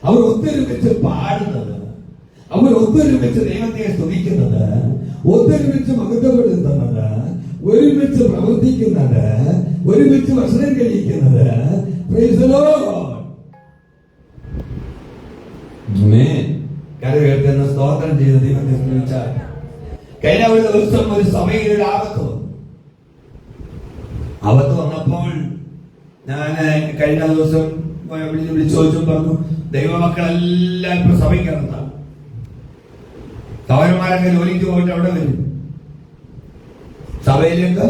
അവർ ഒത്തൊരുമിച്ച് പാടുന്നത്, അവർ ഒത്തൊരുമിച്ച് ദൈവത്തെ സ്തുതിക്കുന്നത്, ഒത്തൊരുമിച്ച് മഹത്വപ്പെടുത്തുന്നത്, ഒരുമിച്ച് പ്രവർത്തിക്കുന്നത്, ഒരുമിച്ച് ഭക്ഷണം കഴിക്കുന്നത്. കരവേർത്തുന്ന സ്തോത്രം ചെയ്ത് ദൈവത്തെ സ്തുതിച്ചാൽ. കഴിഞ്ഞ ഒരു ദിവസം ഒരു സഭയിൽ ഒരു ആപത്ത് വന്നപ്പോൾ ഞാൻ കഴിഞ്ഞ ദിവസം വിളിച്ചു ചോദിച്ചു പറഞ്ഞു, ദൈവമക്കളെല്ലാം ഇപ്പൊ സഭയ്ക്കകത്താണ്. സഹോദരന്മാരൊക്കെ ജോലിക്ക് പോയിട്ട് അവിടെ വരും, സഭയിലേക്ക്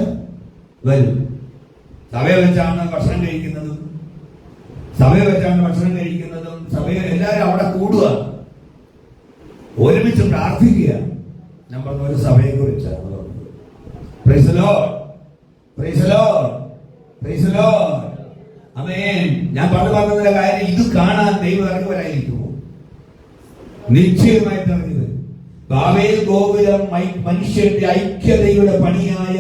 വരും. സഭയെ വെച്ചാണ് ഭക്ഷണം കഴിക്കുന്നതും സഭയിൽ എല്ലാവരും അവിടെ കൂടുക, ഒരുമിച്ച് പ്രാർത്ഥിക്കുക. ഞാൻ പറഞ്ഞ ഒരു സഭയെ കുറിച്ചാണ്. ഞാൻ പറഞ്ഞു പറഞ്ഞതിന്റെ കാര്യം, ഇത് കാണാൻ ദൈവം ഇറങ്ങി വരായിരിക്കുമോ? നിശ്ചയമായിട്ട് ഇറങ്ങി വരും. ബാബേൽ ഗോപുരം മനുഷ്യന്റെ ഐക്യതയുടെ പണിയായ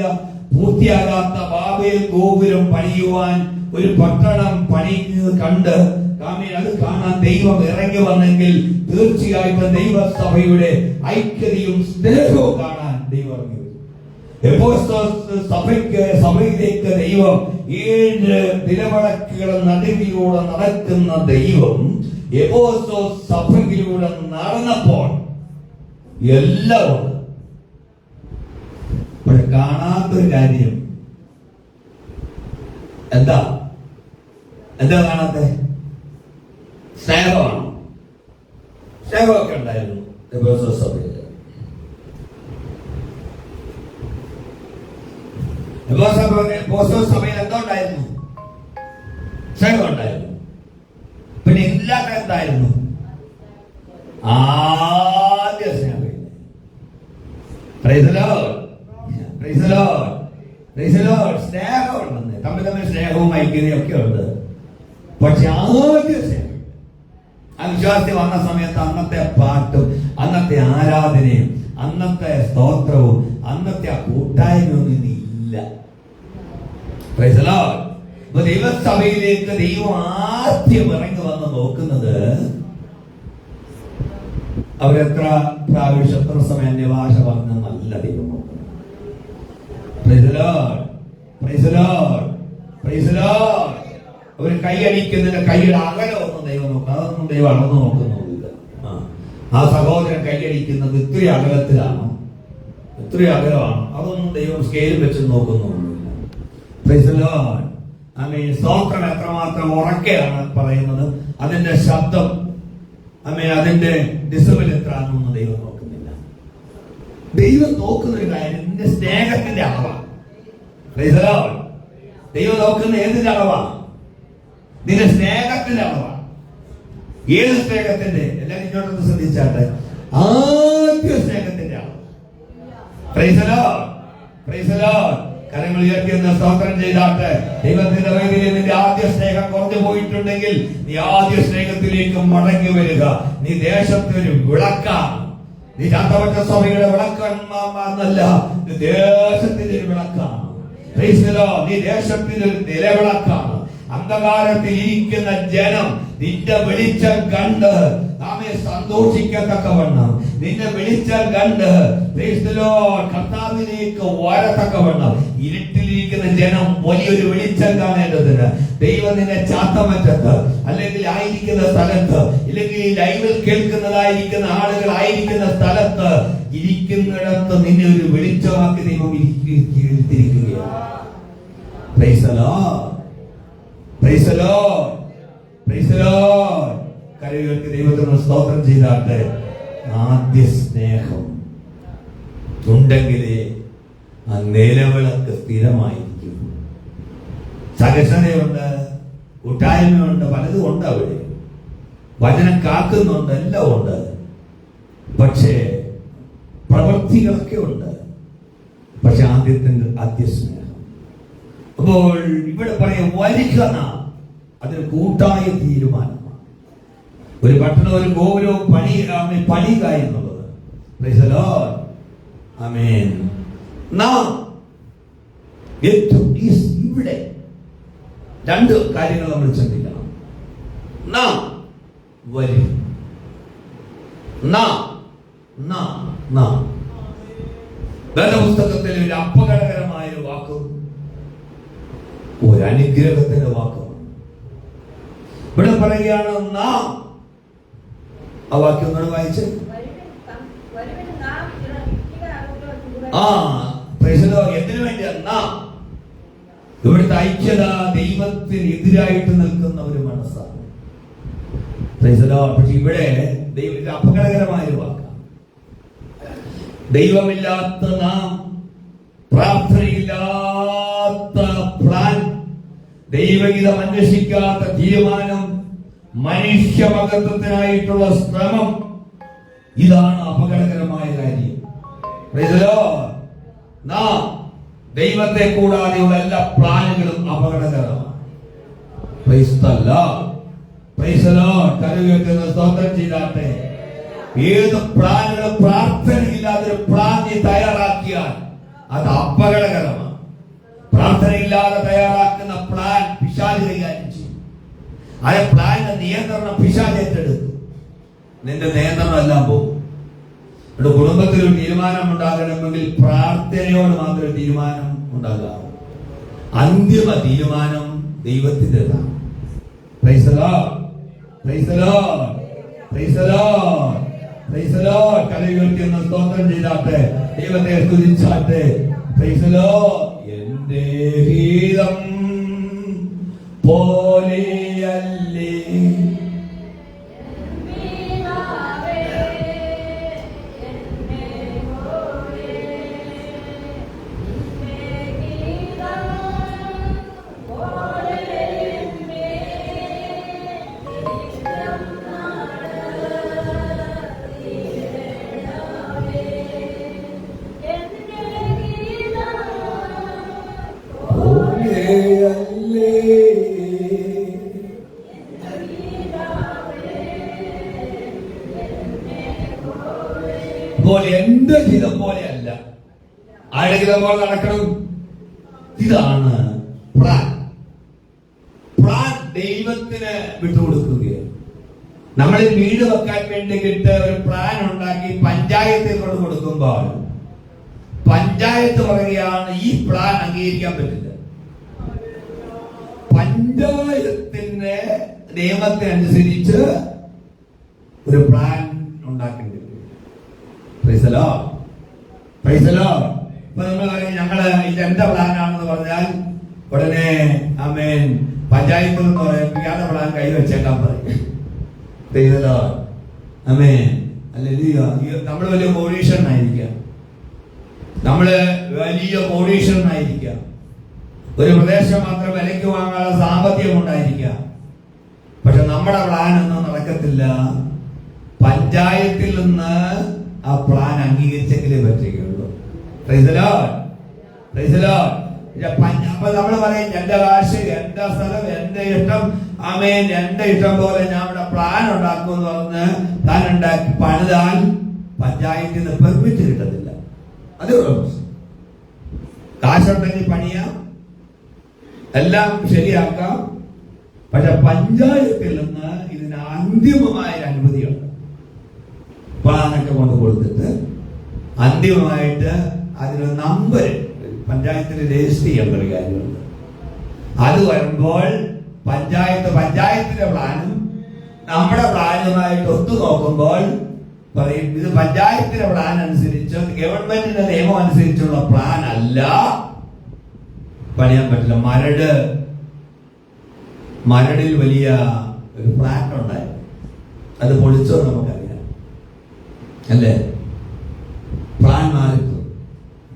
പൂർത്തിയാകാത്ത ബാബേൽ ഗോപുരം പണിയുവാൻ ഒരു പട്ടണം പണിയുന്നത് കണ്ട് അത് കാണാൻ ദൈവം ഇറങ്ങി വന്നെങ്കിൽ തീർച്ചയായും ദൈവസഭയുടെ ഐക്യതയും സ്നേഹവും കാണാൻ ദൈവം ഇറങ്ങി വരും. സഭയിലേക്ക് ദൈവം 7 നിലവിളക്കുകളുടെ നടുവിലൂടെ നടക്കുന്ന ദൈവം എഫേസോസ് സഭയിലൂടെ നടന്നപ്പോൾ എല്ലാം ഉണ്ട്. പക്ഷെ കാണാത്തൊരു കാര്യം എന്താ കാണാത്തെ? സ്നേഹമാണ്. സ്നേഹമൊക്കെ ഉണ്ടായിരുന്നു എഫേസോസ് സഭയിൽ. എഫേസോസ് സഭയിൽ എന്താ ഉണ്ടായിരുന്നു? സ്നേഹം ഉണ്ടായിരുന്നു. പിന്നെ ഇല്ലാത്ത എന്തായിരുന്നു? ആദ്യ സ്നേഹം. സ്നേഹമുണ്ടെന്ന് തമ്മിൽ സ്നേഹവും ഐക്യതയും ഒക്കെ ഉണ്ട്. പക്ഷെ ആദ്യ സ്നേഹം ആ വിശ്വാസത്തിൽ വന്ന സമയത്ത് അന്നത്തെ പാട്ടും അന്നത്തെ ആരാധനയും അന്നത്തെ സ്തോത്രവും അന്നത്തെ ആ കൂട്ടായ്മയൊന്നും ഇന്നില്ല. ദൈവസഭയിലേക്ക് ദൈവം ആദ്യം ഇറങ്ങി വന്ന് നോക്കുന്നത് അവരെത്ര പ്രാവശ്യം എത്ര സമയം അന്യഭാഷ പറഞ്ഞ നല്ല ദൈവം നോക്കുന്നത്. അവർ കൈയടിക്കുന്നതിന്റെ കൈയുടെ അകലമൊന്നും ദൈവം നോക്കുക, അതൊന്നും ദൈവം അളന്ന് നോക്കുന്നില്ല. ആ സഹോദരൻ കൈയടിക്കുന്നത് ഇത്ര അകലത്തിലാണോ, ഇത്ര അകലമാണോ, അതൊന്നും ദൈവം സ്കെയിൽ വെച്ച് നോക്കുന്നൊന്നുമില്ല. സ്തോത്രം എത്രമാത്രം ഉറക്കെയാണ് പറയുന്നത്, അതിന്റെ ശബ്ദം അതിന്റെ ഡിസിബിൾ എത്രയാണെന്നൊന്നും ദൈവം നോക്കുന്നില്ല. ദൈവം നോക്കുന്ന ഒരു കാര്യം നിന്റെ സ്നേഹത്തിന്റെ അളവാണ്. ദൈവം നോക്കുന്ന ഏതിന്റെ അളവാണ്? നിന്റെ സ്നേഹത്തിന്റെ അളവാണ്. ഏത് സ്നേഹത്തിന്റെ? എല്ലാവരും ഇങ്ങോട്ടൊന്ന് ശ്രദ്ധിച്ചാട്ടെ. ആദ്യ സ്നേഹത്തിന്റെ അളവ്. കരങ്ങൾ ഉയർത്തിയെന്ന് സ്തോത്രം ചെയ്താട്ടെ. ദൈവത്തിന്റെ വൈദ്യുതി നിന്റെ ആദ്യ സ്നേഹം കുറഞ്ഞു പോയിട്ടുണ്ടെങ്കിൽ നീ ആദ്യ സ്നേഹത്തിലേക്ക് മടങ്ങി വരിക. നീ ദേശത്തെ ഒരു വിളക്കാണ്. നീ ചാത്തവട്ട സഭയുടെ വിളക്കല്ല, നീ ദേശത്തിന്റെ ഒരു വിളക്കാണ്. നീ ദേശത്തിന്റെ ഒരു നിലവിളക്കാണ്. അന്ധകാരത്തിൽ ഇരിക്കുന്ന ജനം നിന്റെ വെളിച്ചം കണ്ട് നാമെ സന്തോഷിക്കത്തക്കവണ്ണം, നിന്റെ വെളിച്ചം കണ്ട് കർത്താവിലേക്ക് വരത്തക്കവണ്ണം ഇരുട്ടിലിരിക്കുന്ന ജനം വലിയൊരു വെളിച്ചം കാണേണ്ടതിന് ദൈവം നിന്നെ ചാത്തമറ്റത്ത് അല്ലെങ്കിൽ ആയിരിക്കുന്ന സ്ഥലത്ത്, ഇല്ലെങ്കിൽ ലൈവിൽ കേൾക്കുന്നതായിരിക്കുന്ന ആളുകൾ ആയിരിക്കുന്ന സ്ഥലത്ത് ഇരിക്കുന്നിടത്ത് നിന്നെ ഒരു വെളിച്ചമാക്കി ദൈവം ഇരുത്തിയിരിക്കുകയാണ്. കരയുകൾക്ക് ദൈവത്തിന് സ്തോത്രം ചെയ്താട്ടെ. ആദ്യ സ്നേഹം ഉണ്ടെങ്കിലേ ആ നിലവിളക്ക് സ്ഥിരമായിരിക്കും. സഹിഷ്ണുതയുണ്ട്, കൂട്ടായ്മയുണ്ട്, പലതും ഉണ്ട്. അവിടെ വചനം കാക്കുന്നുണ്ട്, എല്ലാം ഉണ്ട്. പക്ഷേ പ്രവൃത്തികളൊക്കെ ഉണ്ട്. പക്ഷെ ആദ്യ സ്നേഹം. അപ്പൊ നോക്കുമ്പോൾ ഇവിടെ പറയാം വരിക നാം. അതൊരു കൂട്ടായ തീരുമാനമാണ്. ഒരു പട്ടണം ഒരു ഗോപുരവും പണിയുക എന്നുള്ളത്. Praise the Lord. ആമേൻ. നാം ഇവിടെ രണ്ട് കാര്യങ്ങൾ നമ്മൾ ചിന്തിക്കണം. നാം വരും. വേദപുസ്തകത്തിൽ ഒരു അപകടകരമായ ഒരു വാക്കും ഒരു അനുഗ്രഹത്തിന്റെ വാക്കും ഇവിടെ പറയുകയാണ് നാം. ആ വാക്യം ഒന്നാണ് വായിച്ച്. എന്തിനു വേണ്ടിയാ നാം? ഇവിടുത്തെ ഐക്യത ദൈവത്തിന് എതിരായിട്ട് നിൽക്കുന്ന ഒരു മനസ്സാണ്. പക്ഷെ ഇവിടെ ദൈവത്തിന്റെ അപകടകരമായ ഒരു വാക്കാണ്. ദൈവമില്ലാത്ത നാം, പ്രാർത്ഥനയില്ലാത്ത പ്ലാൻ, ദൈവഗീതം അന്വേഷിക്കാത്ത തീരുമാനം, മനുഷ്യമകത്വത്തിനായിട്ടുള്ള ശ്രമം, ഇതാണ് അപകടകരമായ കാര്യം. നാം ദൈവത്തെ കൂടാതെയുള്ള എല്ലാ പ്ലാനുകളും അപകടകരമാണ്. സ്തോത്രം ചെയ്താട്ടെ. ഏത് പ്ലാനുകളും പ്രാർത്ഥനയില്ലാതെ ഒരു പ്ലാൻ നീ തയ്യാറാക്കിയാൽ അത് അപകടകരമാണ്. പ്രാർത്ഥനയില്ലാതെ തയ്യാറാക്കുന്ന പ്ലാൻ പിശാച് കൈകാര്യം ചെയ്യും. ആ പ്ലാനിന്റെ നിയന്ത്രണം പിശാച് ഏറ്റെടുക്കും. നിന്റെ നിയന്ത്രണം എല്ലാം പോകും. കുടുംബത്തിൽ ഒരു തീരുമാനം ഉണ്ടാകണമെങ്കിൽ പ്രാർത്ഥനയോട് മാത്രമേ തീരുമാനം ഉണ്ടാകാവൂ. അന്തിമ തീരുമാനം ദൈവത്തിൻ്റെതാണ്. Praise the Lord. Praise the Lord. Praise the Lord. Praise the Lord. കരയുയർത്തി ഒന്ന് സ്തോത്രം ചെയ്താട്ടെ, ദൈവത്തെ സ്തുതിച്ചാട്ടെ. Price the Lord. എന്റെ ഗീതം പോലെയല്ലേ എന്റെ ഗീതം പോലെയല്ല. ആരുടെ ഗീതം പോലെ നടക്കണം? ഇതാണ് പ്ലാൻ. പ്ലാൻ ദൈവത്തിന് വിട്ടുകൊടുക്കുകയാണ്. നമ്മൾ വീട് വെക്കാൻ വേണ്ടി ഒരു പ്ലാൻ ഉണ്ടാക്കി പഞ്ചായത്തിൽ കൊണ്ട് കൊടുക്കുമ്പോൾ പഞ്ചായത്ത് പറയുകയാണ് ഈ പ്ലാൻ അംഗീകരിക്കാൻ പറ്റില്ല. പഞ്ചായത്തിന്റെ നിയമത്തിനനുസരിച്ച് ഒരു പ്ലാൻ ഉണ്ടാക്കേണ്ടി വരും. Price the Lord. Praise the Lord. ഇപ്പൊ നമ്മൾ പറയും ഞങ്ങള് ഇതെന്റെ പ്ലാനാണെന്ന് പറഞ്ഞാൽ ഉടനെ ആമേൻ പഞ്ചായത്തിൽ നിന്ന് പറയിപ്പിക്കാതെ പ്ലാൻ കൈവച്ചേക്കാൻ പറയും. Price the Lord. Amen. Hallelujah. നമ്മൾ വലിയ കോടീശ്വരനായിരിക്കാം. നമ്മള് വലിയ കോടീശ്വരനായിരിക്കാം. ഒരു പ്രദേശം മാത്രം വിലയ്ക്ക് വാങ്ങാനുള്ള സാമ്പത്തികം ഉണ്ടായിരിക്കാം. പക്ഷെ നമ്മുടെ പ്ലാൻ ഒന്നും നടക്കത്തില്ല. പഞ്ചായത്തിൽ നിന്ന് ആ പ്ലാൻ അംഗീകരിച്ചെങ്കിലേ പറ്റുകയുള്ളൂ. Price the Lord. Praise the Lord. അപ്പൊ നമ്മൾ പറയും എന്റെ കാശ്, എന്റെ സ്ഥലം, എന്റെ ഇഷ്ടം, ആമേൻ, എന്റെ ഇഷ്ടം പോലെ ഞാൻ ഇവിടെ പ്ലാൻ ഉണ്ടാക്കും എന്ന് പറഞ്ഞ് താൻ ഉണ്ടാക്കി പണിതാൽ പഞ്ചായത്തിൽ നിന്ന് പെർമിറ്റ് കിട്ടത്തില്ല. അതേ കാശുണ്ടെങ്കിൽ പണിയാം, എല്ലാം ശരിയാക്കാം. പക്ഷെ പഞ്ചായത്തിൽ നിന്ന് ഇതിന് അന്തിമമായ അനുമതിയുണ്ട്. പ്ലാനൊക്കെ കൊണ്ട് കൊടുത്തിട്ട് അന്തിമമായിട്ട് അതിന് നമ്പർ പഞ്ചായത്തിൽ രജിസ്റ്റർ ചെയ്യേണ്ട ഒരു കാര്യമുണ്ട്. അത് വരുമ്പോൾ പഞ്ചായത്തിന്റെ പ്ലാനും നമ്മുടെ പ്ലാനുമായിട്ട് ഒത്തു നോക്കുമ്പോൾ പറയും ഇത് പഞ്ചായത്തിന്റെ പ്ലാൻ അനുസരിച്ച്, ഗവൺമെന്റിന്റെ നിയമം അനുസരിച്ചുള്ള പ്ലാൻ അല്ല, പണിയാൻ പറ്റില്ല. മരടിൽ വലിയ ഒരു ഫ്ലാറ്റ് ഉണ്ടായി, അത് പൊളിച്ചോ നമുക്കറിയാം അല്ലേ? പ്ലാൻ മാറി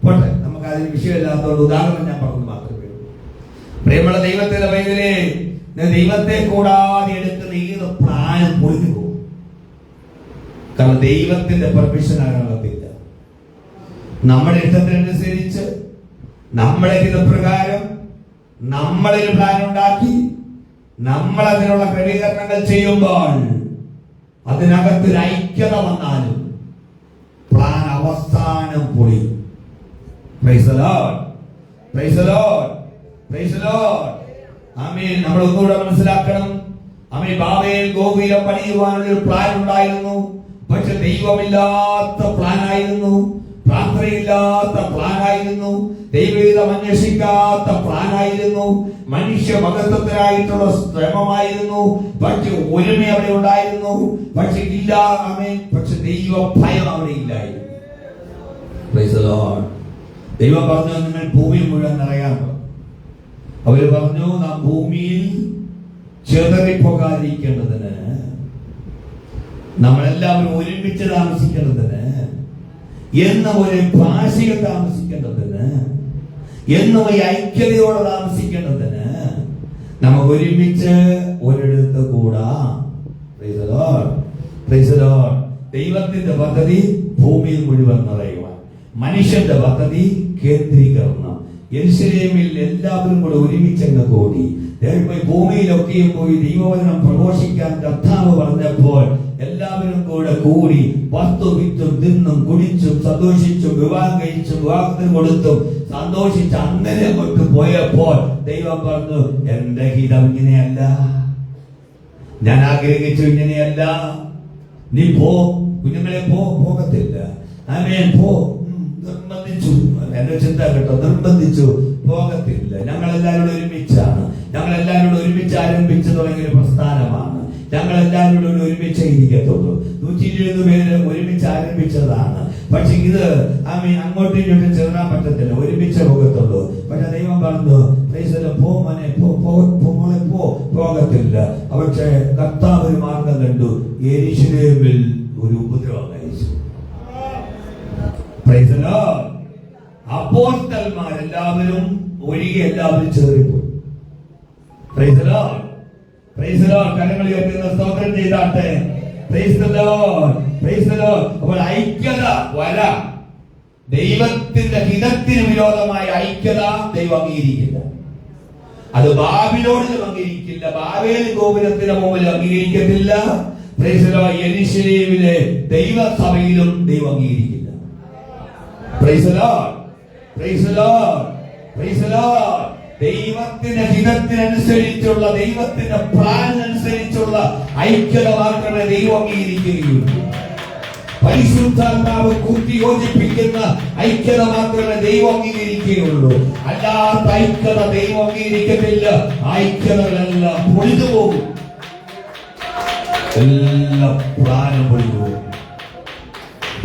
പോട്ടെ, നമുക്ക് അതിന് വിഷയമില്ലാത്തതുകൊണ്ട് ഉദാഹരണം ഞാൻ പറഞ്ഞു മാത്രമേ ഉള്ളൂ. പ്രിയമുള്ള ദൈവത്തിന്റെ പൈതലേ, ദൈവത്തെ കൂടാതെ എടുക്കുന്ന ഏത് പ്ലാനും പൊളിഞ്ഞു പോകും. കാരണം ദൈവത്തിന്റെ പെർമിഷൻ ആകാത്തില്ല. നമ്മുടെ ഇഷ്ടത്തിനനുസരിച്ച് നമ്മുടെ ഹിതപ്രകാരം നമ്മളൊരു പ്ലാൻ ഉണ്ടാക്കി നമ്മൾ അതിനുള്ള ക്രമീകരണങ്ങൾ ചെയ്യുമ്പോൾ അതിനകത്തൊരു ഐക്യത വന്നാലും പ്ലാൻ അവസാനം പൊളി. Praise the Lord, praise the Lord, praise the Lord. ആമേൻ. നമ്മൾ ഒന്നുകൂടെ മനസ്സിലാക്കണം. ആമേൻ. ബാബേൽ ഗോപുരം പണിയുവാനുള്ള ഒരു പ്ലാൻ ഉണ്ടായിരുന്നു. പക്ഷെ ദൈവമില്ലാത്ത പ്ലാൻ ആയിരുന്നു, പ്രാർത്ഥനയില്ലാത്ത പ്ലാൻ ആയിരുന്നു, ദൈവഹിതം അന്വേഷിക്കാത്ത പ്ലാൻ ആയിരുന്നു, മനുഷ്യ മഹത്വത്തിനായിട്ടുള്ള ശ്രമമായിരുന്നു. പക്ഷെ ഒരുമ അവിടെ ഉണ്ടായിരുന്നു, പക്ഷെ ഇല്ല. ആമേൻ. പക്ഷെ ദൈവ ഭയം അവിടെ ഇല്ലായിരുന്നു. Price the Lord. ദൈവം പറഞ്ഞു, നിങ്ങൾ ഭൂമി മുഴുവൻ നിറയാറുണ്ട്. അവര് പറഞ്ഞു, നാം ഭൂമിയിൽ ചെതറിപ്പോകാതിരിക്കേണ്ടതിന്, നമ്മളെല്ലാവരും ഒരുമിച്ച് താമസിക്കേണ്ടതിന്, എന്നും ഒരു ഭാഷയിൽ താമസിക്കേണ്ടതിന്, എന്നും ഈ ഐക്യതയോടെ താമസിക്കേണ്ടതിന് നമുക്ക് ഒരുമിച്ച് ഒരിടത്ത് കൂടാം. Price the Lord, praise the Lord. ദൈവത്തിന്റെ പദ്ധതി ഭൂമിയിൽ മുഴുവൻ നിറയുവാൻ, മനുഷ്യന്റെ പദ്ധതി കേന്ദ്രീകരണം. യെരൂശലേമിൽ എല്ലാവരും കൂടെ ഒരുമിച്ചങ്ങ് കൂടി ഭൂമിയിലൊക്കെയും പോയി ദൈവവചനം പ്രഘോഷിക്കാൻ കർത്താവ് പറഞ്ഞപ്പോൾ എല്ലാവരും കൂടി വസ്തു വിറ്റും തിന്നും കുടിച്ചും സന്തോഷിച്ചും വിവാഹം കഴിച്ചും വിവാഹത്തിന് കൊടുത്തും സന്തോഷിച്ച് അങ്ങനെ അങ്ങോട്ട് പോയപ്പോൾ ദൈവം പറഞ്ഞു, എന്റെ ഹിതം ഇങ്ങനെയല്ല, ഞാൻ ആഗ്രഹിച്ചു ഇങ്ങനെയല്ല. നീ പോ, കുഞ്ഞുങ്ങളെ പോകത്തില്ല. ആമേൻ. പോ. നിർബന്ധിച്ചു. എന്റെ ചിന്ത കേട്ടോ, നിർബന്ധിച്ചു. പോകത്തില്ല. ഞങ്ങളെല്ലാവരും ഒരുമിച്ചാണ്. ഞങ്ങളെല്ലാവരും ഒരുമിച്ച് ആരംഭിച്ചു തുടങ്ങിയ പ്രസ്ഥാനമാണ്. ഞങ്ങളെല്ലാവരും ഒരുമിച്ച് ഇരിക്കത്തുള്ളൂ. 120 പേര് ഒരുമിച്ച് ആരംഭിച്ചതാണ്. പക്ഷെ ഇത് അങ്ങോട്ടും ഇങ്ങോട്ടും ചേർക്കാൻ പറ്റത്തില്ല, ഒരുമിച്ച് പോകത്തുള്ളൂ. പക്ഷെ ദൈവം പറഞ്ഞു, പോ മോനെ, പോകത്തില്ല. പക്ഷെ കർത്താവ് ഒരു മാർഗം കണ്ടു. യെരൂശലേമിൽ ഒരു ഉപദ്രവം കഴിച്ചു. Price the Lord. അപ്പോസ്തലന്മാരെല്ലാവരും ഒഴികെ എല്ലാവരും ചേറിപ്പോയി. Praise the Lord, praise the Lord. കരങ്ങൾ ഉയർത്തി സ്തോത്രം ചെയ്താട്ടെ. Praise the Lord, praise the Lord. അപ്പോൾ ഐക്യത വരാം. ദൈവത്തിന്റെ ഹിതത്തിന് വിരോധമായ ഐക്യത ദൈവം അംഗീകരിക്കില്ല. അത് ബാബിലോണിലും അംഗീകരിക്കില്ല, ബാബേൽ ഗോപുരത്തിന് മുമ്പിൽ അംഗീകരിക്കത്തില്ല. Price the Lord. യെരൂശലേമിലെ ദൈവസഭയിലും ദൈവം അംഗീകരിക്കില്ല. Price the Lord, praise the Lord, praise the Lord. ദൈവത്തിന്റെ ഹിതത്തിനനുസരിച്ചുള്ള, ദൈവത്തിന്റെ പ്ലാൻ അനുസരിച്ചുള്ള ഐക്യത മാത്രമേ ദൈവം അംഗീകരിക്കുകയുള്ളൂ. പരിശുദ്ധാത്മാവ് കൂട്ടി യോജിപ്പിക്കുന്ന ഐക്യത മാത്രമേ ദൈവം അംഗീകരിക്കുകയുള്ളൂ. അല്ലാത്ത ഐക്യത ദൈവം അംഗീകരിക്കത്തില്ല. ഐക്യതകളെല്ലാം പൊളിഞ്ഞു പോകും, എല്ലാം പ്ലാനും പൊളിഞ്ഞു പോകും.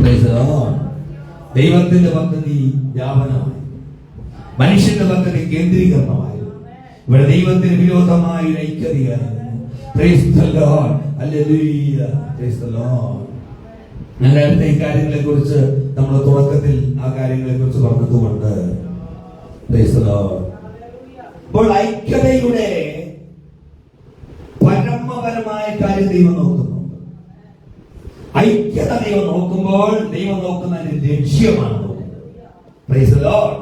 Price the Lord. ദൈവത്തിന്റെ പദ്ധതി വ്യാപനമായി, മനുഷ്യന്റെ പദ്ധതി കേന്ദ്രീകരണമായിരുന്നു. ഇവിടെ ദൈവത്തിന് വിരോധമായ ഒരു ഐക്യതയായിരുന്നു. പ്രൈസ് ദി ലോർഡ്, ഹല്ലേലൂയ, പ്രൈസ് ദി ലോർഡ്. ഞാൻ നേരത്തെ ഈ കാര്യങ്ങളെ കുറിച്ച് നമ്മൾ തുടക്കത്തിൽ ആ കാര്യങ്ങളെ കുറിച്ച് പറഞ്ഞതുകൊണ്ട് പ്രൈസ് ദി ലോർഡ്. അപ്പോൾ ഐക്യതയുടെ പരമപരമായ കാര്യം ദൈവം നോക്കുന്നുണ്ട്. ഐക്യത ദൈവം നോക്കുമ്പോൾ ദൈവം നോക്കുന്നതിന്റെ ലക്ഷ്യമാണ് നോക്കുന്നത്. Price the Lord,